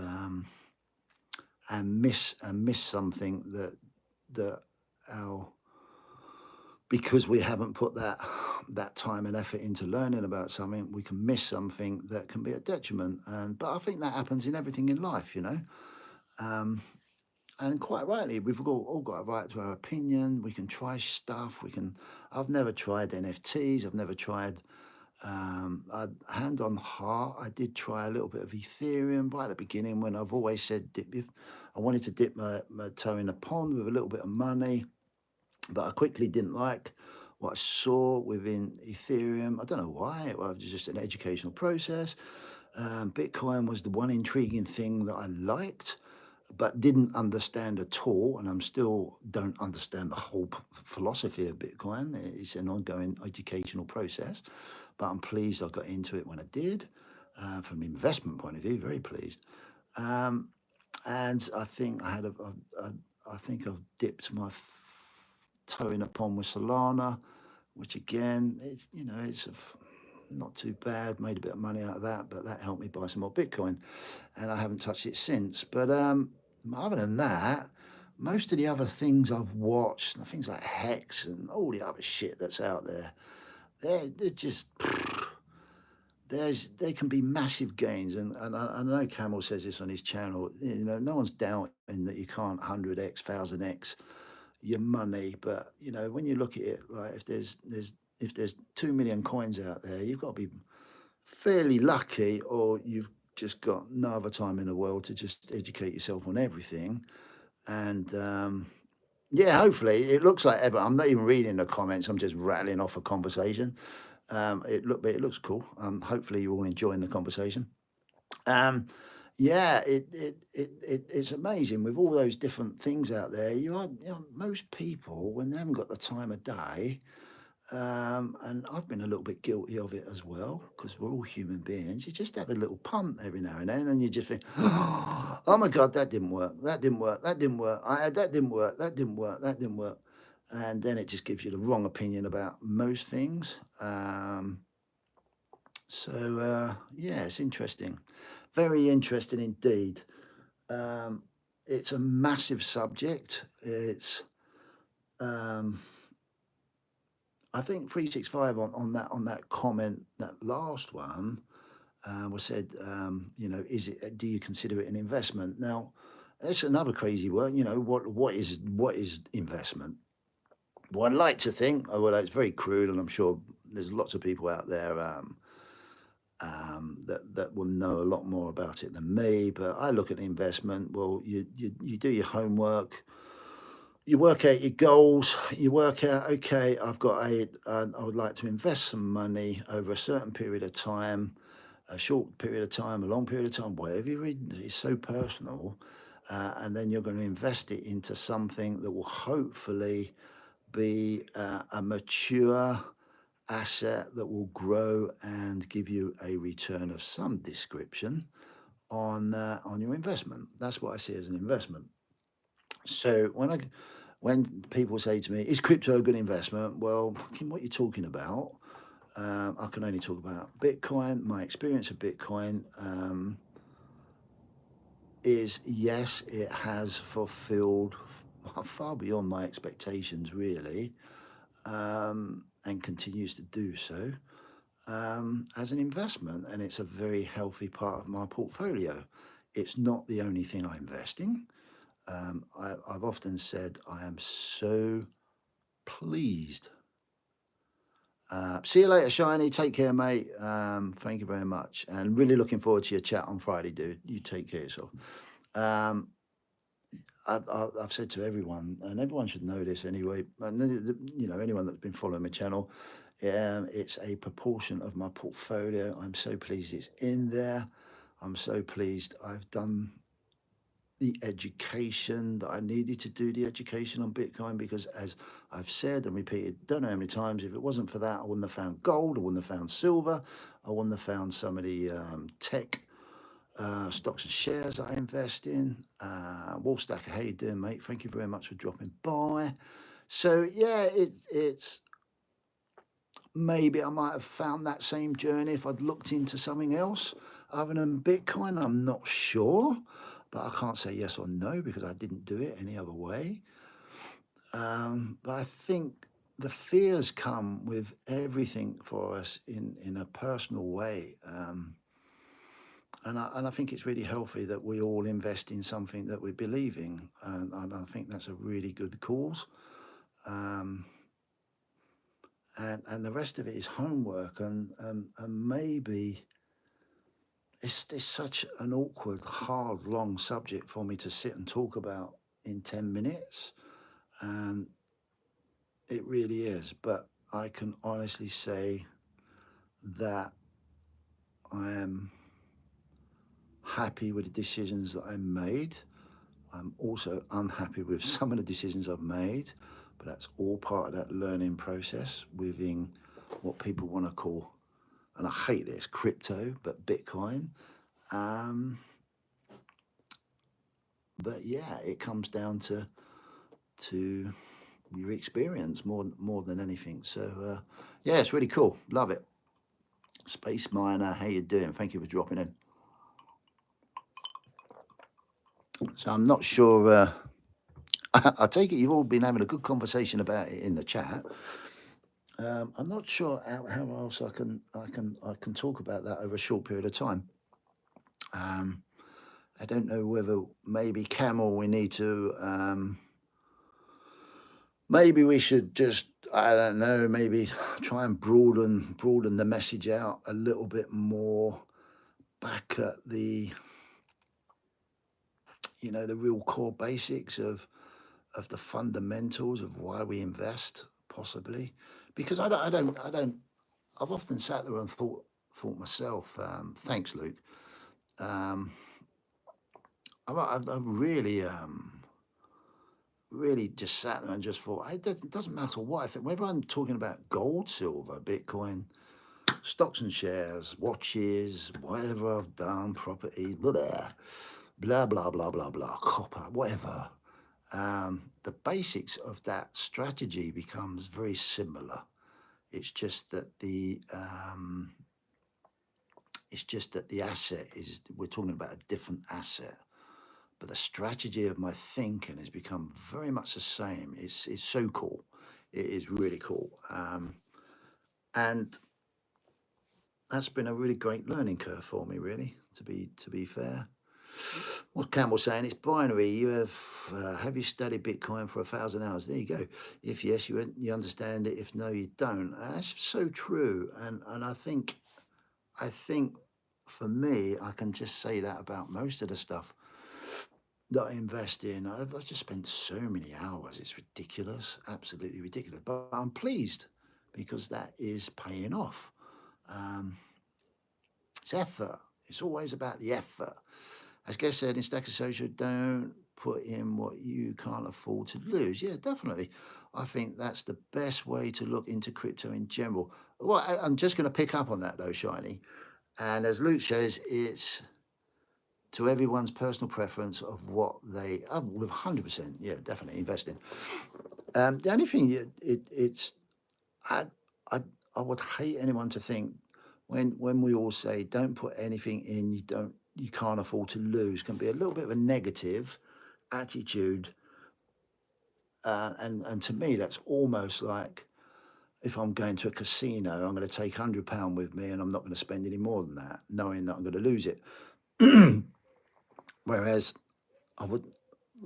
miss something that our because we haven't put that time and effort into learning about something, we can miss something that can be a detriment. But I think that happens in everything in life, you know. Um, and quite rightly, we've all got a right to our opinion. We can try stuff. We can. I've never tried NFTs. I've never tried. Hand on heart, I did try a little bit of Ethereum right at the beginning when I've always said if I wanted to dip my toe in a pond with a little bit of money, but I quickly didn't like what I saw within Ethereum. I don't know why. It was just an educational process. Bitcoin was the one intriguing thing that I liked, but didn't understand at all. And I'm still don't understand the whole philosophy of Bitcoin. It's an ongoing educational process, but I'm pleased I got into it when I did. From an investment point of view, very pleased. Um, and I think I think I've dipped my toe in a pond with Solana, which again, it's it's not too bad. Made a bit of money out of that, but that helped me buy some more Bitcoin, and I haven't touched it since. But other than that, most of the other things I've watched, things like Hex and all the other shit that's out there, they're just there can be massive gains, and I know Camel says this on his channel. No one's doubting that you can't 100x, 1000x your money, but when you look at it, like if there's 2 million coins out there, you've got to be fairly lucky, or you've just got no other time in the world to just educate yourself on everything. And yeah, hopefully it looks like ever. I'm not even reading the comments. I'm just rattling off a conversation. It looks cool. Hopefully you're all enjoying the conversation. Um, yeah, it's amazing with all those different things out there. Most people, when they haven't got the time of day, and I've been a little bit guilty of it as well, because we're all human beings. You just have a little punt every now and then, and you just think, "Oh my God, that didn't work. That didn't work. That didn't work. That didn't work. That didn't work. That didn't work." And then it just gives you the wrong opinion about most things. Yeah, it's interesting, very interesting indeed. Um, it's a massive subject. Um, I think 365 on that comment, that last one, was said. Is it? Do you consider it an investment? Now, that's another crazy word. What is investment? Well, I'd like to think. Well, it's very crude, and I'm sure there's lots of people out there that will know a lot more about it than me. But I look at investment. Well, you do your homework, you work out your goals, you work out, okay, I would like to invest some money over a certain period of time, a short period of time, a long period of time, whatever you read, it's so personal. And then you're going to invest it into something that will hopefully be a mature asset that will grow and give you a return of some description on your investment. That's what I see as an investment. So when people say to me, "Is crypto a good investment?" Well, fucking what you're talking about. I can only talk about Bitcoin. My experience of Bitcoin is yes, it has fulfilled far beyond my expectations, really, and continues to do so as an investment. And it's a very healthy part of my portfolio. It's not the only thing I invest in. I've often said I am so pleased. See you later, Shiny. Take care, mate. Thank you very much. And really looking forward to your chat on Friday, dude. You take care of yourself. Um, I've said to everyone, and everyone should know this anyway, and you know, anyone that's been following my channel, it's a proportion of my portfolio. I'm so pleased it's in there. I'm so pleased I've done the education that I needed to do the education on Bitcoin, because as I've said and repeated, don't know how many times, if it wasn't for that, I wouldn't have found gold, I wouldn't have found silver, I wouldn't have found some of the tech stocks and shares that I invest in. Wolfstacker, how you doing, mate? Thank you very much for dropping by. So yeah, it's maybe I might have found that same journey if I'd looked into something else other than Bitcoin. I'm not sure, but I can't say yes or no because I didn't do it any other way. But I think the fears come with everything for us in a personal way. And I think it's really healthy that we all invest in something that we believe in. And I think that's a really good cause. And the rest of it is homework. And maybe it's such an awkward, hard, long subject for me to sit and talk about in 10 minutes. And it really is. But I can honestly say that I am happy with the decisions that I made. I'm also unhappy with some of the decisions I've made, but that's all part of that learning process within what people want to call, and I hate this, crypto, but Bitcoin. But yeah, it comes down to your experience more than anything. So yeah, it's really cool. Love it. Space Miner, how you doing? Thank you for dropping in. So I'm not sure. I take it you've all been having a good conversation about it in the chat. I'm not sure how else I can talk about that over a short period of time. I don't know whether maybe Camel we need to maybe we should just, I don't know, maybe try and broaden the message out a little bit more back at the, you know, the real core basics of the fundamentals of why we invest, possibly, because I've often sat there and thought myself. Thanks, Luke. I've really just sat there and just thought it doesn't matter what I think. Whether I'm talking about gold, silver, Bitcoin, stocks and shares, watches, whatever I've done, property, blah blah blah blah blah blah, copper, whatever. The basics of that strategy becomes very similar. It's just that the asset is, we're talking about a different asset, but the strategy of my thinking has become very much the same. It's so cool. It is really cool, and that's been a really great learning curve for me. Really, to be fair. What's Campbell saying? It's binary. You have you studied Bitcoin for 1,000 hours? There you go. If yes, you understand it. If no, you don't. That's so true. And I think for me, I can just say that about most of the stuff that I invest in. I've just spent so many hours. It's ridiculous, absolutely ridiculous. But I'm pleased because that is paying off. It's effort. It's always about the effort. As Guest said in Stacker Social, don't put in what you can't afford to lose. Yeah, definitely. I think that's the best way to look into crypto in general. Well, I'm just going to pick up on that though, Shiny. And as Luke says, it's to everyone's personal preference of what they, with 100%, yeah, definitely investing. The only thing, it's, I, I, I would hate anyone to think when we all say don't put anything in you can't afford to lose, can be a little bit of a negative attitude, and to me that's almost like if I'm going to a casino, I'm going to take £100 with me and I'm not going to spend any more than that, knowing that I'm going to lose it. Whereas I would,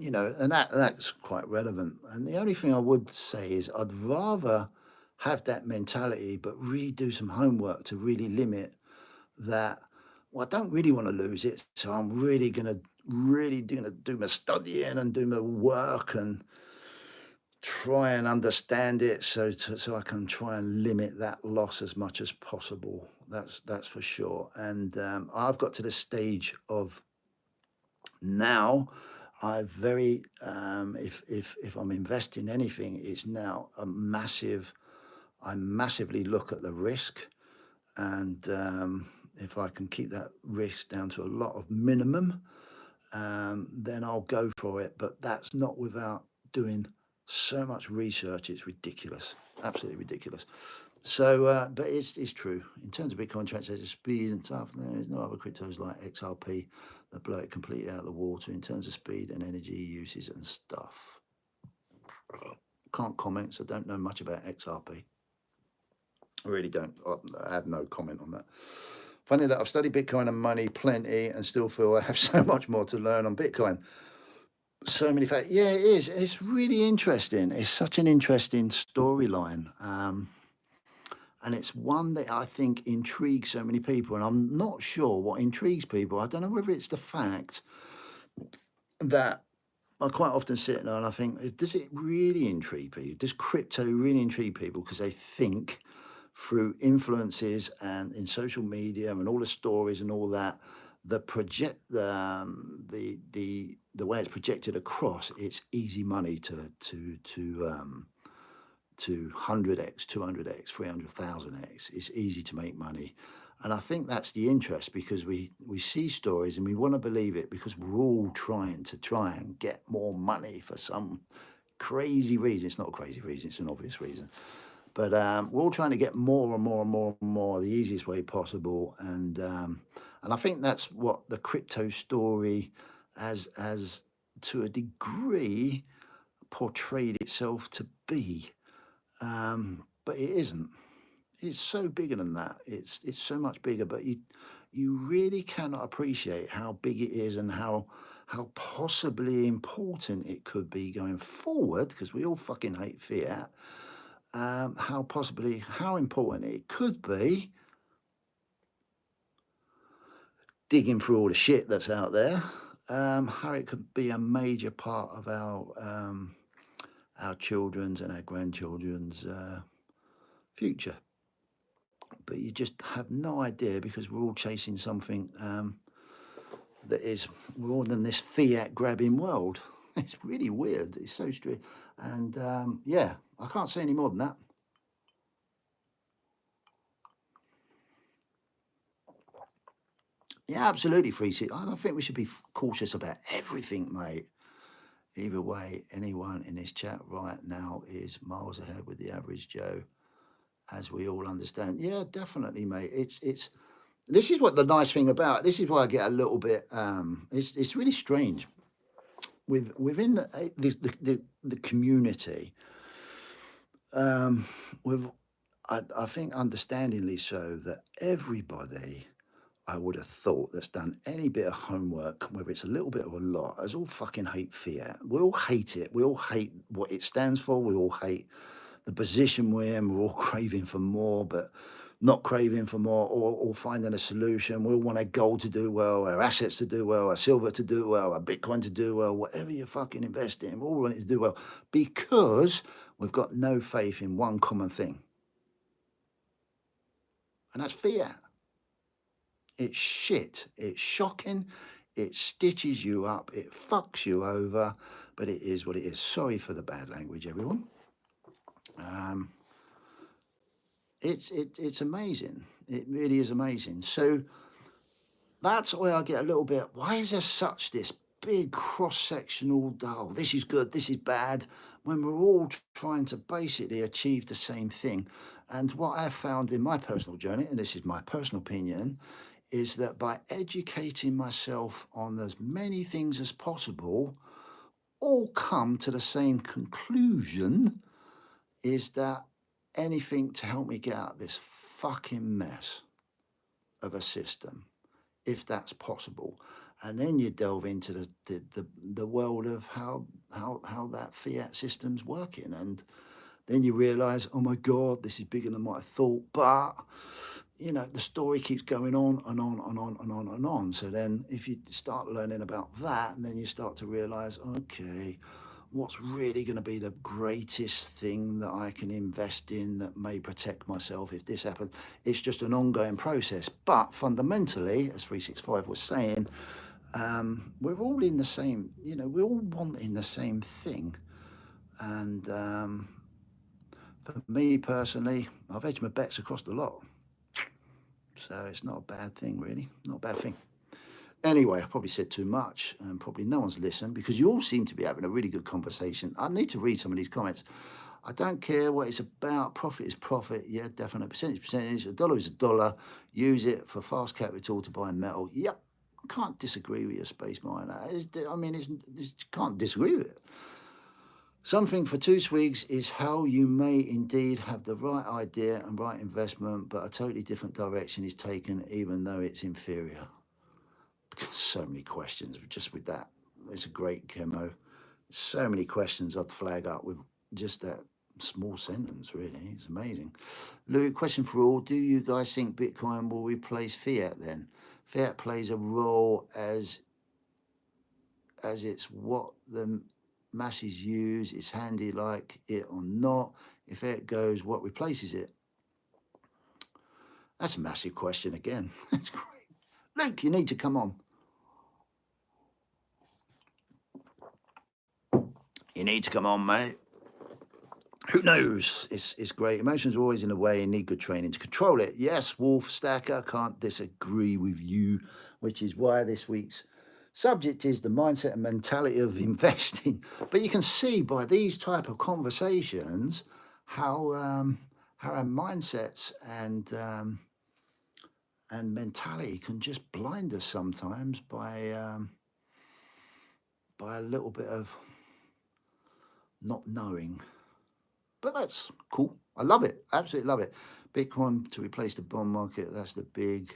and that's quite relevant. And the only thing I would say is I'd rather have that mentality, but really do some homework to really limit that. Well, I don't really want to lose it, so I'm really gonna do my studying and do my work and try and understand it, so I can try and limit that loss as much as possible. That's for sure. And I've got to the stage of now. I very if I'm investing anything, it's now a massive. I massively look at the risk, and if I can keep that risk down to a lot of minimum, then I'll go for it. But that's not without doing so much research. It's ridiculous, absolutely ridiculous. So, but it's true. In terms of Bitcoin transaction speed and stuff, there is no other cryptos like XRP that blow it completely out of the water in terms of speed and energy uses and stuff. Can't comment, so don't know much about XRP. I really don't. I have no comment on that. Funny that I've studied Bitcoin and money plenty and still feel I have so much more to learn on Bitcoin. So many facts. Yeah, it is. It's really interesting. It's such an interesting storyline. And it's one that I think intrigues so many people. And I'm not sure what intrigues people. I don't know whether it's the fact that I quite often sit there and I think, does it really intrigue people? Does crypto really intrigue people? Because they think through influences and in social media and all the stories and all that, the way it's projected across, it's easy money to 100x, 200x, 300,000x. It's easy to make money. And I think that's the interest, because we see stories and we want to believe it because we're all trying and get more money for some crazy reason. It's not a crazy reason, it's an obvious reason. But we're all trying to get more and more and more and more the easiest way possible. And I think that's what the crypto story has to a degree portrayed itself to be. But it isn't. It's so bigger than that. It's so much bigger. But you really cannot appreciate how big it is and how possibly important it could be going forward, because we all fucking hate fiat. How important it could be, digging through all the shit that's out there. How it could be a major part of our children's and our grandchildren's future. But you just have no idea, because we're all chasing something that is, we're all in this fiat grabbing world. It's really weird. It's so strange. And yeah, I can't say any more than that. Yeah, absolutely, 360. I think we should be cautious about everything, mate. Either way, anyone in this chat right now is miles ahead with the average Joe, as we all understand. Yeah, definitely, mate. It's this is what the nice thing about this is why I get a little bit. It's really strange within the community. I think understandingly so, that everybody, I would have thought, that's done any bit of homework, whether it's a little bit or a lot, has all fucking hate fiat. We all hate it. We all hate what it stands for. We all hate the position we're in. We're all craving for more, but not craving for more, or finding a solution. We all want our gold to do well, our assets to do well, our silver to do well, our Bitcoin to do well, whatever you fucking invest in, we all want it to do well, because we've got no faith in one common thing. And that's fiat. It's shit. It's shocking. It stitches you up. It fucks you over. But it is what it is. Sorry for the bad language, everyone. It's amazing. It really is amazing. So that's where I get a little bit, why is there such this big cross-sectional, oh, this is good, this is bad, when we're all trying to basically achieve the same thing? And what I've found in my personal journey, and this is my personal opinion, is that by educating myself on as many things as possible, all come to the same conclusion, is that anything to help me get out of this fucking mess of a system, if that's possible. And then you delve into the world of how that fiat system's working, and then you realize, oh my God, this is bigger than what I thought. But you know, the story keeps going on and on and on and on and on. So then if you start learning about that, and then you start to realize, okay, what's really going to be the greatest thing that I can invest in that may protect myself if this happens? It's just an ongoing process. But fundamentally, as 365 was saying, we're all in the same, you know, we're all wanting the same thing. And for me personally, I've hedged my bets across the lot. So it's not a bad thing, really. Not a bad thing. Anyway, I probably said too much, and probably no one's listened, because you all seem to be having a really good conversation. I need to read some of these comments. I don't care what it's about. Profit is profit. Yeah, definitely. Percentage. A dollar is a dollar. Use it for fast capital to buy metal. Yep. Can't disagree with your space miner. I mean, can't disagree with it. Something for two swigs is how you may indeed have the right idea and right investment, but a totally different direction is taken, even though it's inferior. So many questions just with that. It's a great chemo. So many questions I'd flag up with just that small sentence, really. It's amazing. Luke, question for all. Do you guys think Bitcoin will replace fiat then? Fiat plays a role as it's what the masses use. It's handy like it or not. If it goes, what replaces it? That's a massive question again. That's great. Luke, you need to come on. You need to come on, mate. Who knows? It's great. Emotions are always in the way and need good training to control it. Yes, Wolf Stacker, can't disagree with you, which is why this week's subject is the mindset and mentality of investing. But you can see by these type of conversations how our mindsets and mentality can just blind us sometimes by a little bit of not knowing. But that's cool. I love it. Absolutely love it. Bitcoin to replace the bond market. That's the big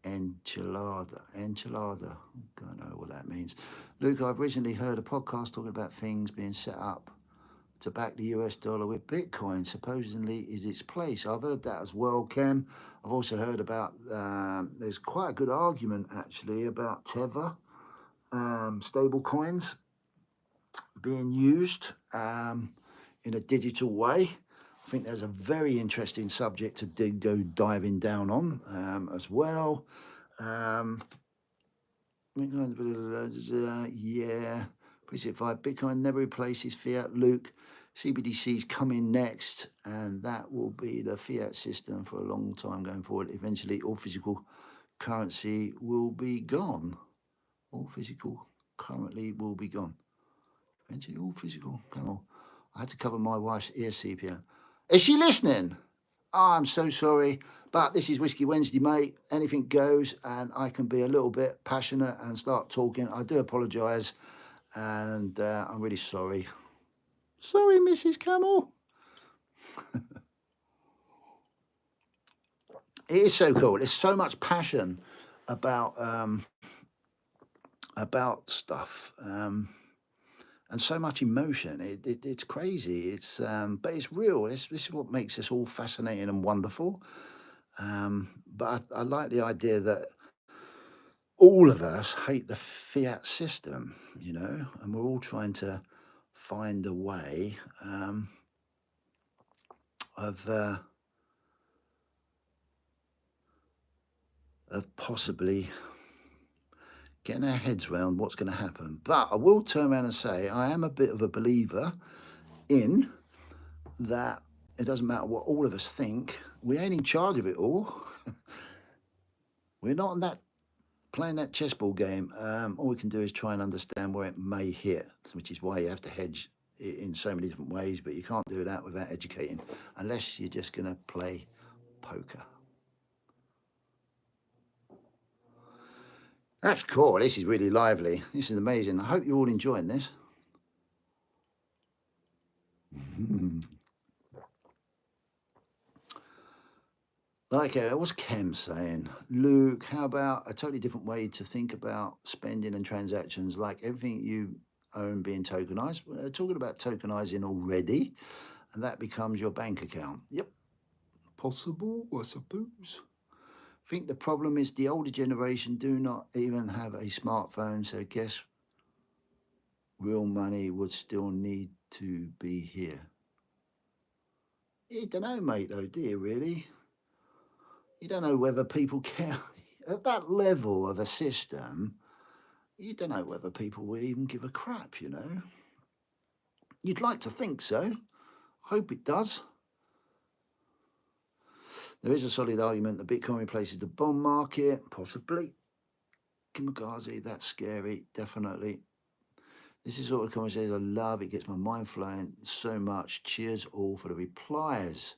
enchilada. Enchilada. I don't know what that means. Luke, I've recently heard a podcast talking about things being set up to back the US dollar with Bitcoin. Supposedly is its place. I've heard that as well, Ken. I've also heard about, there's quite a good argument actually about Tether, stable coins being used in a digital way. I think there's a very interesting subject to go diving down on as well. Yeah, preset 5. Bitcoin never replaces fiat. Luke, CBDC's coming next, and that will be the fiat system for a long time going forward. Eventually, all physical currency will be gone. All physical currently will be gone. Eventually, all physical. Come on. I had to cover my wife's ear CPM. Is she listening? Oh, I'm so sorry, but this is Whiskey Wednesday, mate. Anything goes, and I can be a little bit passionate and start talking. I do apologise, and I'm really sorry. Sorry, Mrs. Camel. It is so cool. There's so much passion about stuff. And so much emotion. It's crazy. It's but it's real. This is what makes this all fascinating and wonderful. But I like the idea that all of us hate the fiat system, you know, and we're all trying to find a way of possibly getting our heads around what's going to happen. But I will turn around and say I am a bit of a believer in that it doesn't matter what all of us think. We ain't in charge of it all. We're not on that playing that chessball game. All we can do is try and understand where it may hit, which is why you have to hedge in so many different ways. But you can't do that without educating, unless you're just going to play poker. That's cool. This is really lively. This is amazing. I hope you're all enjoying this. Like, what's Kem saying? Luke, how about a totally different way to think about spending and transactions, like everything you own being tokenized? We're talking about tokenizing already, and that becomes your bank account. Yep. Possible, I suppose. I think the problem is the older generation do not even have a smartphone, so guess real money would still need to be here. You don't know, mate, though, do you, really? You don't know whether people care. At that level of a system, you don't know whether people will even give a crap, you know? You'd like to think so. I hope it does. There is a solid argument that Bitcoin replaces the bond market, possibly. Kimagazi, that's scary, definitely. This is sort of conversation I love. It gets my mind flowing so much. Cheers all for the replies.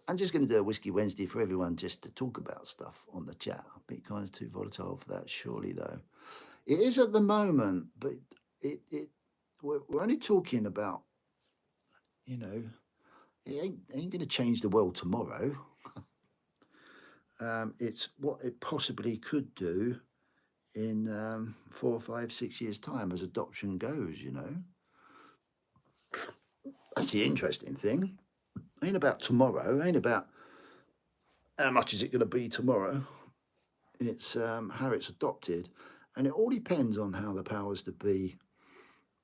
I'm just going to do a Whiskey Wednesday for everyone just to talk about stuff on the chat. Bitcoin's too volatile for that, surely, though. It is at the moment, but we're only talking about, you know, it ain't going to change the world tomorrow. It's what it possibly could do in 4, 5, 6 years' time as adoption goes, you know. That's the interesting thing. Ain't about tomorrow, ain't about how much is it going to be tomorrow. It's how it's adopted, and it all depends on how the powers that be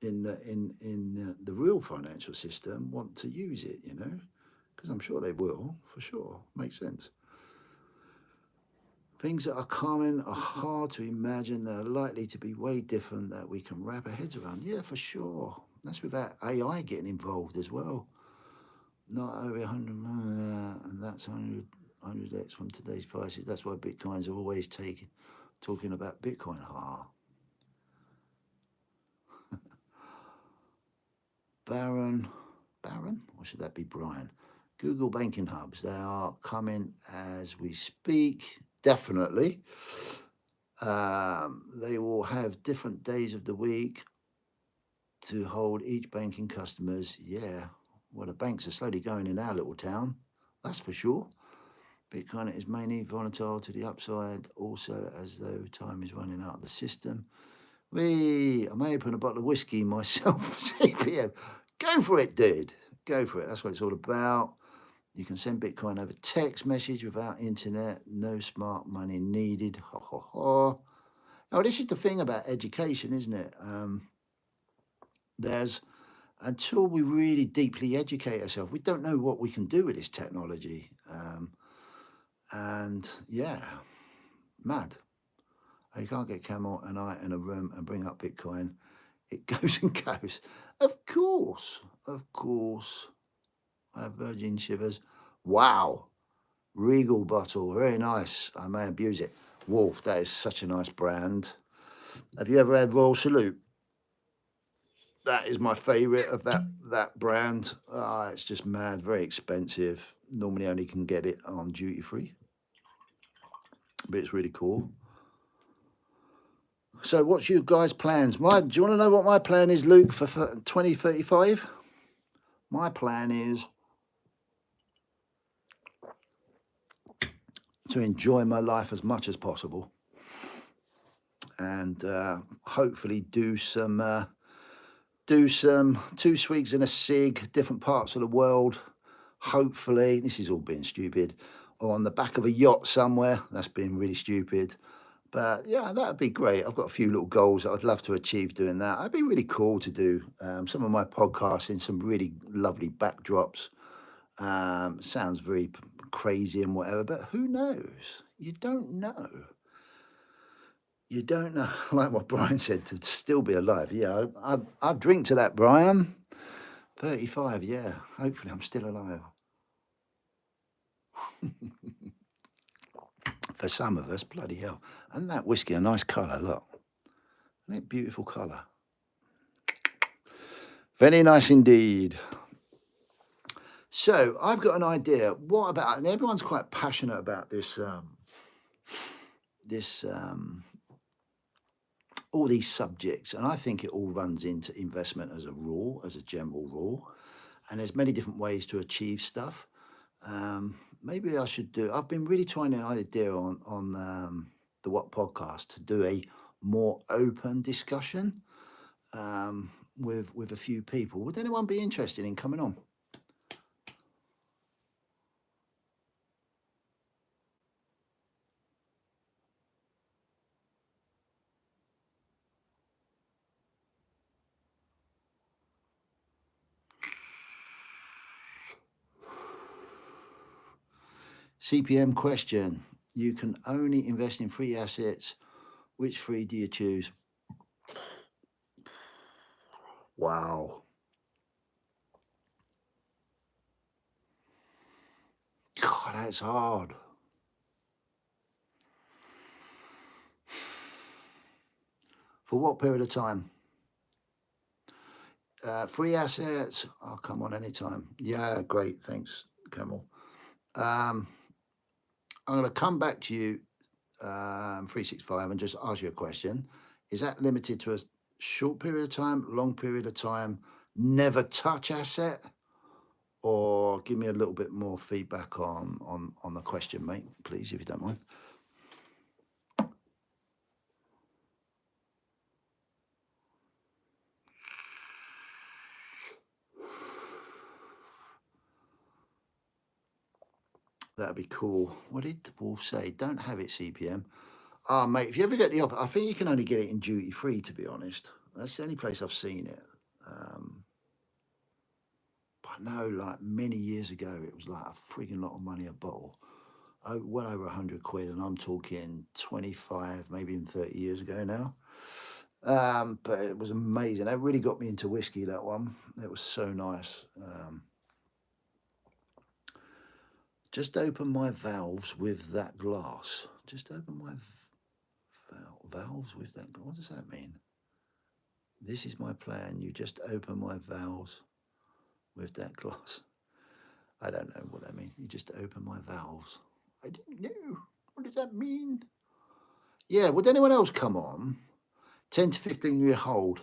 in the real financial system want to use it, you know, because I'm sure they will, for sure. Makes sense. Things that are common are hard to imagine. They're likely to be way different that we can wrap our heads around. Yeah, for sure. That's without AI getting involved as well. Not over 100, and that's 100x from today's prices. That's why Bitcoins are always talking about Bitcoin. Baron, or should that be Brian? Google banking hubs, they are coming as we speak, definitely. They will have different days of the week to hold each banking customers. Yeah, well, the banks are slowly going in our little town, that's for sure. Bitcoin is mainly volatile to the upside, also as though time is running out of the system. I may open a bottle of whiskey myself, CPM. Go for it, dude. Go for it. That's what it's all about. You can send Bitcoin over text message without internet. No smart money needed. Ha, ha, ha. Now, this is the thing about education, isn't it? Until we really deeply educate ourselves, we don't know what we can do with this technology. And yeah, mad. You can't get Camel and I in a room and bring up Bitcoin. It goes and goes. Of course. I have Virgin Shivers. Wow. Regal bottle. Very nice. I may abuse it. Wolf, that is such a nice brand. Have you ever had Royal Salute? That is my favourite of that brand. It's just mad. Very expensive. Normally only can get it on duty free. But it's really cool. So what's your guys' plans? Do you want to know what my plan is, Luke, for 2035? My plan is to enjoy my life as much as possible and hopefully do some 2 swigs and a cig, different parts of the world. Hopefully, this is all being stupid, or on the back of a yacht somewhere. That's being really stupid. But yeah, that would be great. I've got a few little goals that I'd love to achieve doing that. It'd be really cool to do some of my podcasts in some really lovely backdrops. Sounds very crazy and whatever, but who knows? You don't know. You don't know, like what Brian said, to still be alive. Yeah, I'd drink to that, Brian. 35, yeah. Hopefully I'm still alive. For some of us, bloody hell. And that whiskey, a nice colour, look. Isn't it beautiful colour? Very nice indeed. So I've got an idea. What about, and everyone's quite passionate about this, all these subjects, and I think it all runs into investment as a rule, as a general rule, and there's many different ways to achieve stuff. Maybe I should do, I've been really trying an idea on the What podcast to do a more open discussion with a few people. Would anyone be interested in coming on? CPM question. You can only invest in 3 assets. Which 3 do you choose? Wow. God, that's hard. For what period of time? 3 assets. I'll come on anytime. Yeah, great. Thanks, Camel. I'm going to come back to you, 365, and just ask you a question. Is that limited to a short period of time, long period of time, never touch asset? Or give me a little bit more feedback on the question, mate, please, if you don't mind. That'd be cool. What did the Wolf say? Don't have it, CPM. Ah, mate, if you ever get the I think you can only get it in duty free, to be honest. That's the only place I've seen it. But I know, like, many years ago, it was like a frigging lot of money a bottle. Oh, well over 100 quid, and I'm talking 25, maybe even 30 years ago now. But it was amazing. That really got me into whiskey, that one. It was so nice. Just open my valves with that glass. Just open my valves with that. What does that mean? This is my plan. You just open my valves with that glass. I don't know what that means. You just open my valves. I didn't know. What does that mean? Yeah, would anyone else come on? 10 to 15 year hold.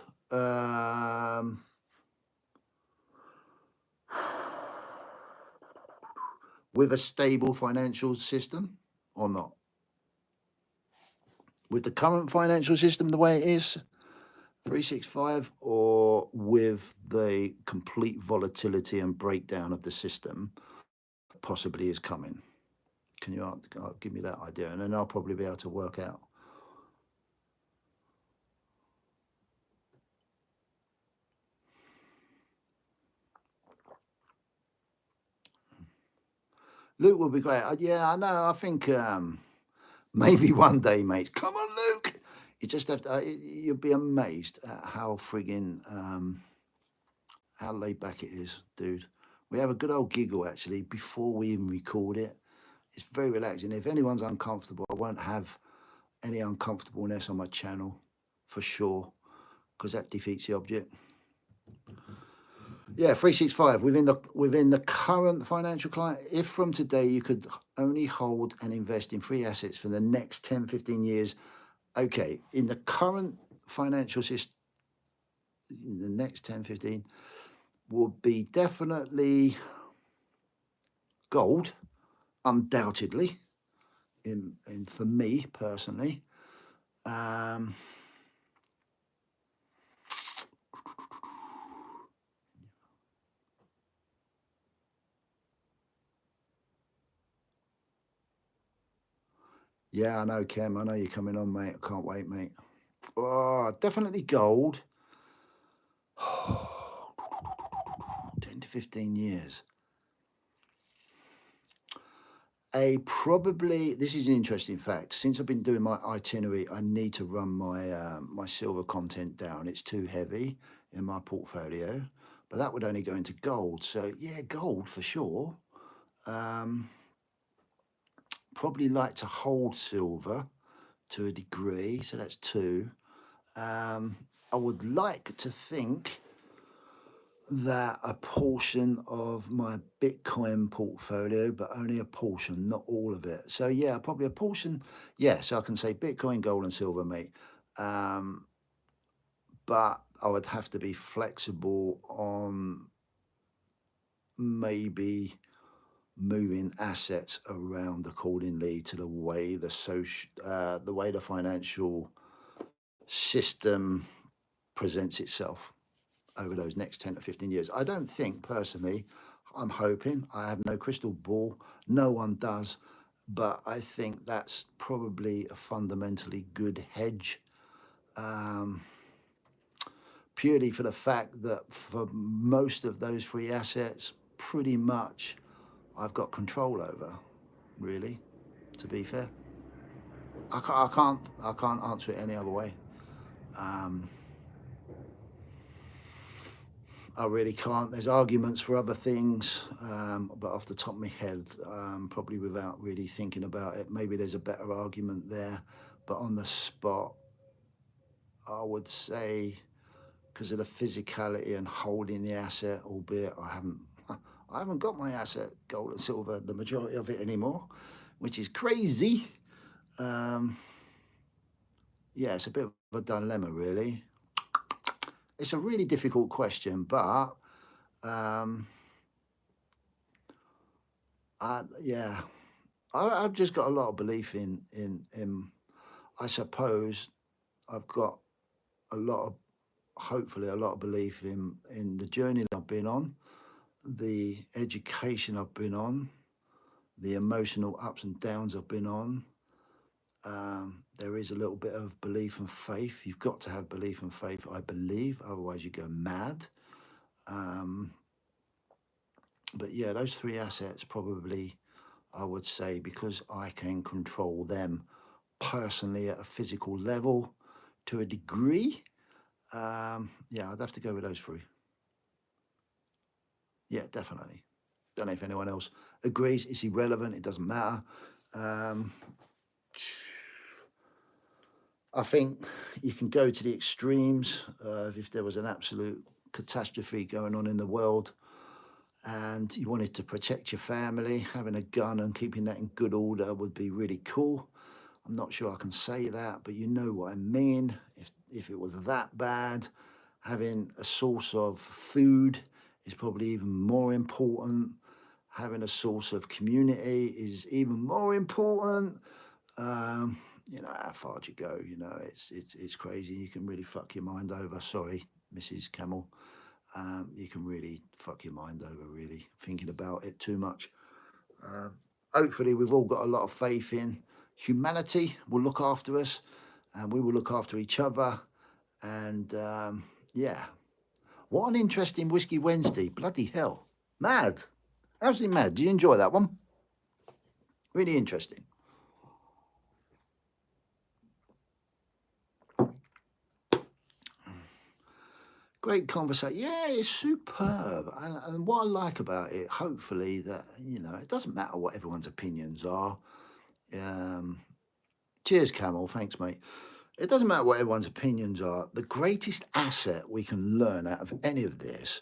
With a stable financial system or not? With the current financial system the way it is, 365, or with the complete volatility and breakdown of the system possibly is coming? Can you give me that idea? And then I'll probably be able to work out. Luke will be great. Yeah, I know. I think maybe one day, mate. Come on, Luke. You just have to, you'll be amazed at how frigging, how laid back it is, dude. We have a good old giggle, actually, before we even record it. It's very relaxing. If anyone's uncomfortable, I won't have any uncomfortableness on my channel, for sure, because that defeats the object. Yeah, 365 within the current financial climate. If from today you could only hold and invest in 3 assets for the next 10, 15 years, okay, in the current financial system, in the next 10, 15, would be definitely gold, undoubtedly, in for me personally. Yeah, I know, Kem. I know you're coming on, mate. I can't wait, mate. Oh, definitely gold. 10 to 15 years. Probably, this is an interesting fact. Since I've been doing my itinerary, I need to run my my silver content down. It's too heavy in my portfolio, but that would only go into gold. So yeah, gold for sure. Um, Probably like to hold silver to a degree. So that's two. I would like to think that a portion of my Bitcoin portfolio, but only a portion, not all of it. So yeah, probably a portion. Yeah, so I can say Bitcoin, gold, and silver, mate. Um, but I would have to be flexible on maybe moving assets around accordingly to the way the way the financial system presents itself over those next 10 to 15 years. I don't think personally, I'm hoping, I have no crystal ball, no one does, but I think that's probably a fundamentally good hedge, um, purely for the fact that for most of those three assets, pretty much I've got control over, really, to be fair. I can't answer it any other way. Um, I really can't. There's arguments for other things, but off the top of my head, probably without really thinking about it, maybe there's a better argument there. But on the spot, I would say because of the physicality and holding the asset, albeit I haven't got my asset, gold and silver, the majority of it anymore, which is crazy. Um, yeah, it's a bit of a dilemma, really. It's a really difficult question, but um, yeah, I've just got a lot of belief in. I suppose I've got a lot of, hopefully, a lot of belief in the journey that I've been on, the education I've been on, the emotional ups and downs I've been on. There is a little bit of belief and faith. You've got to have belief and faith, I believe, otherwise you go mad. Um, but yeah, those three assets probably, I would say, because I can control them personally at a physical level to a degree. Yeah, I'd have to go with those three. Yeah, definitely. Don't know if anyone else agrees. It's irrelevant. It doesn't matter. Um, I think you can go to the extremes. If there was an absolute catastrophe going on in the world and you wanted to protect your family, having a gun and keeping that in good order would be really cool. I'm not sure I can say that, but you know what I mean. If it was that bad, having a source of food is probably even more important. Having a source of community is even more important. Um, you know, how far do you go? You know, it's crazy. You can really fuck your mind over. Sorry, Mrs. Camel. You can really fuck your mind over, really, thinking about it too much. Um, Hopefully, we've all got a lot of faith in humanity will look after us and we will look after each other. And yeah, what an interesting Whiskey Wednesday. Bloody hell. Mad. Absolutely mad. Do you enjoy that one? Really interesting. Great conversation. Yeah, it's superb. And what I like about it, hopefully, that, you know, it doesn't matter what everyone's opinions are. Um, Cheers, Camel. Thanks, mate. It doesn't matter what everyone's opinions are. The greatest asset we can learn out of any of this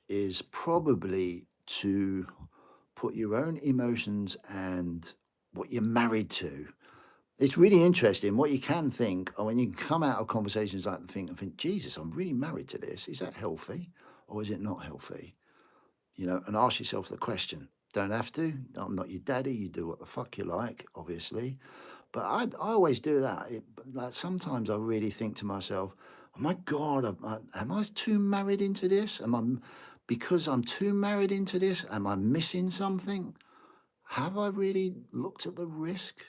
is probably to put your own emotions and what you're married to. It's really interesting what you can think, or when you can come out of conversations like that and think, Jesus, I'm really married to this. Is that healthy or is it not healthy? You know, and ask yourself the question. Don't have to. I'm not your daddy. You do what the fuck you like, obviously. But I always do that. Like sometimes I really think to myself, oh my God, am I too married into this? Because I'm too married into this, am I missing something? Have I really looked at the risk?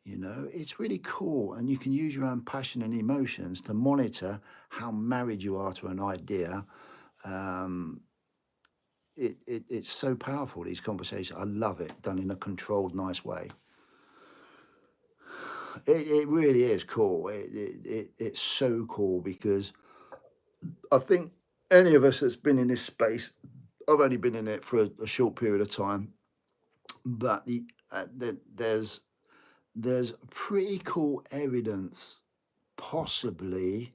You know, it's really cool. And you can use your own passion and emotions to monitor how married you are to an idea. Um, it's so powerful, these conversations. I love it, done in a controlled, nice way. It really is cool. It's so cool because I think any of us that's been in this space, I've only been in it for a short period of time, but there's pretty cool evidence, possibly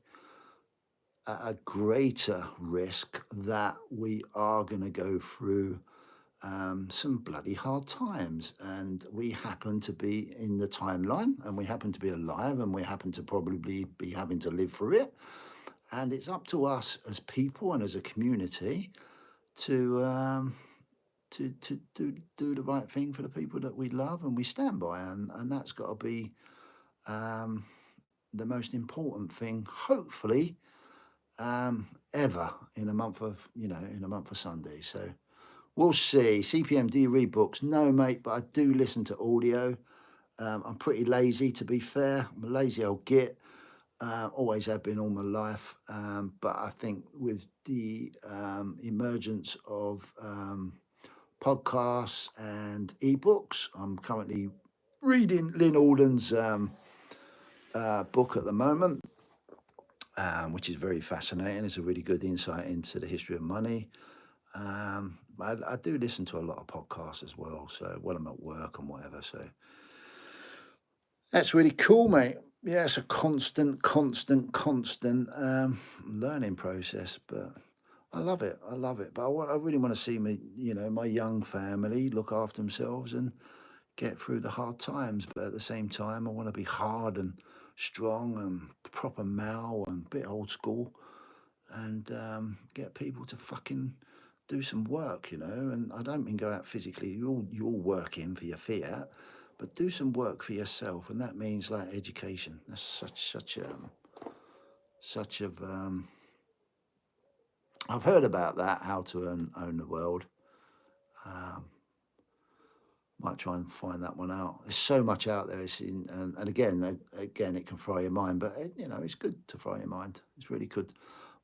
at a greater risk, that we are going to go through some bloody hard times, and we happen to be in the timeline, and we happen to be alive, and we happen to probably be having to live through it. And it's up to us as people and as a community to do the right thing for the people that we love and we stand by, and that's got to be the most important thing, hopefully, ever in a month of Sunday. So we'll see. CPM, do you read books? No, mate, but I do listen to audio. I'm pretty lazy, to be fair. I'm a lazy old git. Always have been all my life. But I think with the emergence of podcasts and ebooks, I'm currently reading Lynn Alden's book at the moment, which is very fascinating. It's a really good insight into the history of money. I do listen to a lot of podcasts as well, so when I'm at work and whatever. So that's really cool, mate. Yeah, it's a constant learning process, but I love it. I love it. But I really want to see my young family look after themselves and get through the hard times. But at the same time, I want to be hard and strong and proper Mao and a bit old school, and get people to fucking do some work, And I don't mean go out physically. You're all working for your fiat, but do some work for yourself, and that means like education. That's such of I've heard about that, how to own the world. Might try and find that one out. There's so much out there. And again, it can fry your mind, but it's good to fry your mind. It's really good.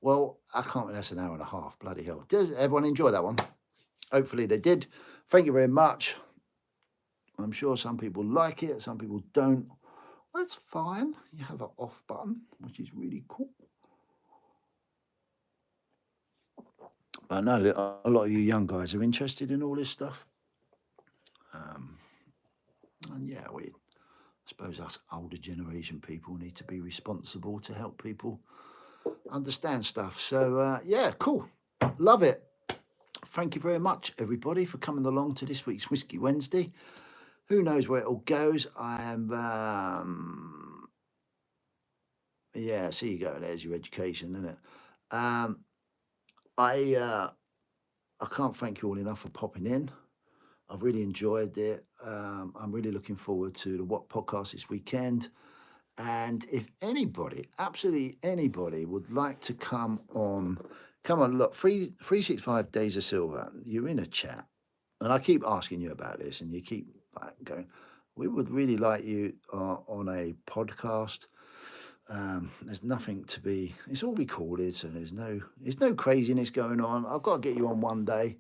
Well, I can't believe that's an hour and a half. Bloody hell! Does everyone enjoy that one? Hopefully they did. Thank you very much. I'm sure some people like it, some people don't. That's fine. You have an off button, which is really cool. I know that a lot of you young guys are interested in all this stuff. And yeah, I suppose us older generation people need to be responsible to help people understand stuff. So yeah, cool. Love it. Thank you very much, everybody, for coming along to this week's Whiskey Wednesday. Who knows where it all goes? I am, yeah, see you go. There's your education, isn't it? I can't thank you all enough for popping in. I've really enjoyed it. I'm really looking forward to the What podcast this weekend. And if anybody, absolutely anybody, would like to come on, look, 365 Days of Silver, you're in a chat. And I keep asking you about this, and you keep going, we would really like you on a podcast. There's nothing to be, it's all recorded, so there's no craziness going on. I've got to get you on one day.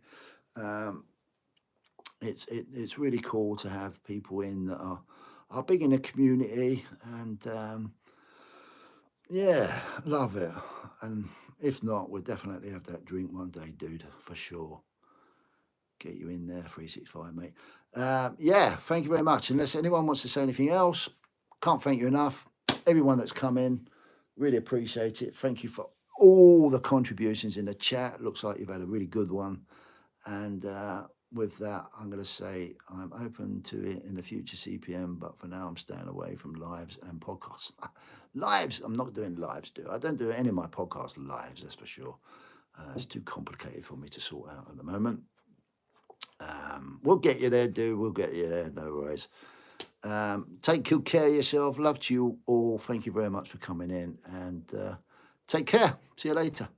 It's really cool to have people in that are big in the community, and yeah, love it. And if not, we'll definitely have that drink one day, dude, for sure. Get you in there, 365, mate. Yeah, thank you very much. Unless anyone wants to say anything else, can't thank you enough. Everyone that's come in, really appreciate it. Thank you for all the contributions in the chat. Looks like you've had a really good one. And with that, I'm going to say I'm open to it in the future, CPM, but for now I'm staying away from lives and podcasts. Lives, I'm not doing lives, I don't do any of my podcast lives, that's for sure. It's too complicated for me to sort out at the moment. We'll get you there, dude. We'll get you there, no worries. Take good care of yourself. Love to you all. Thank you very much for coming in, and take care. See you later.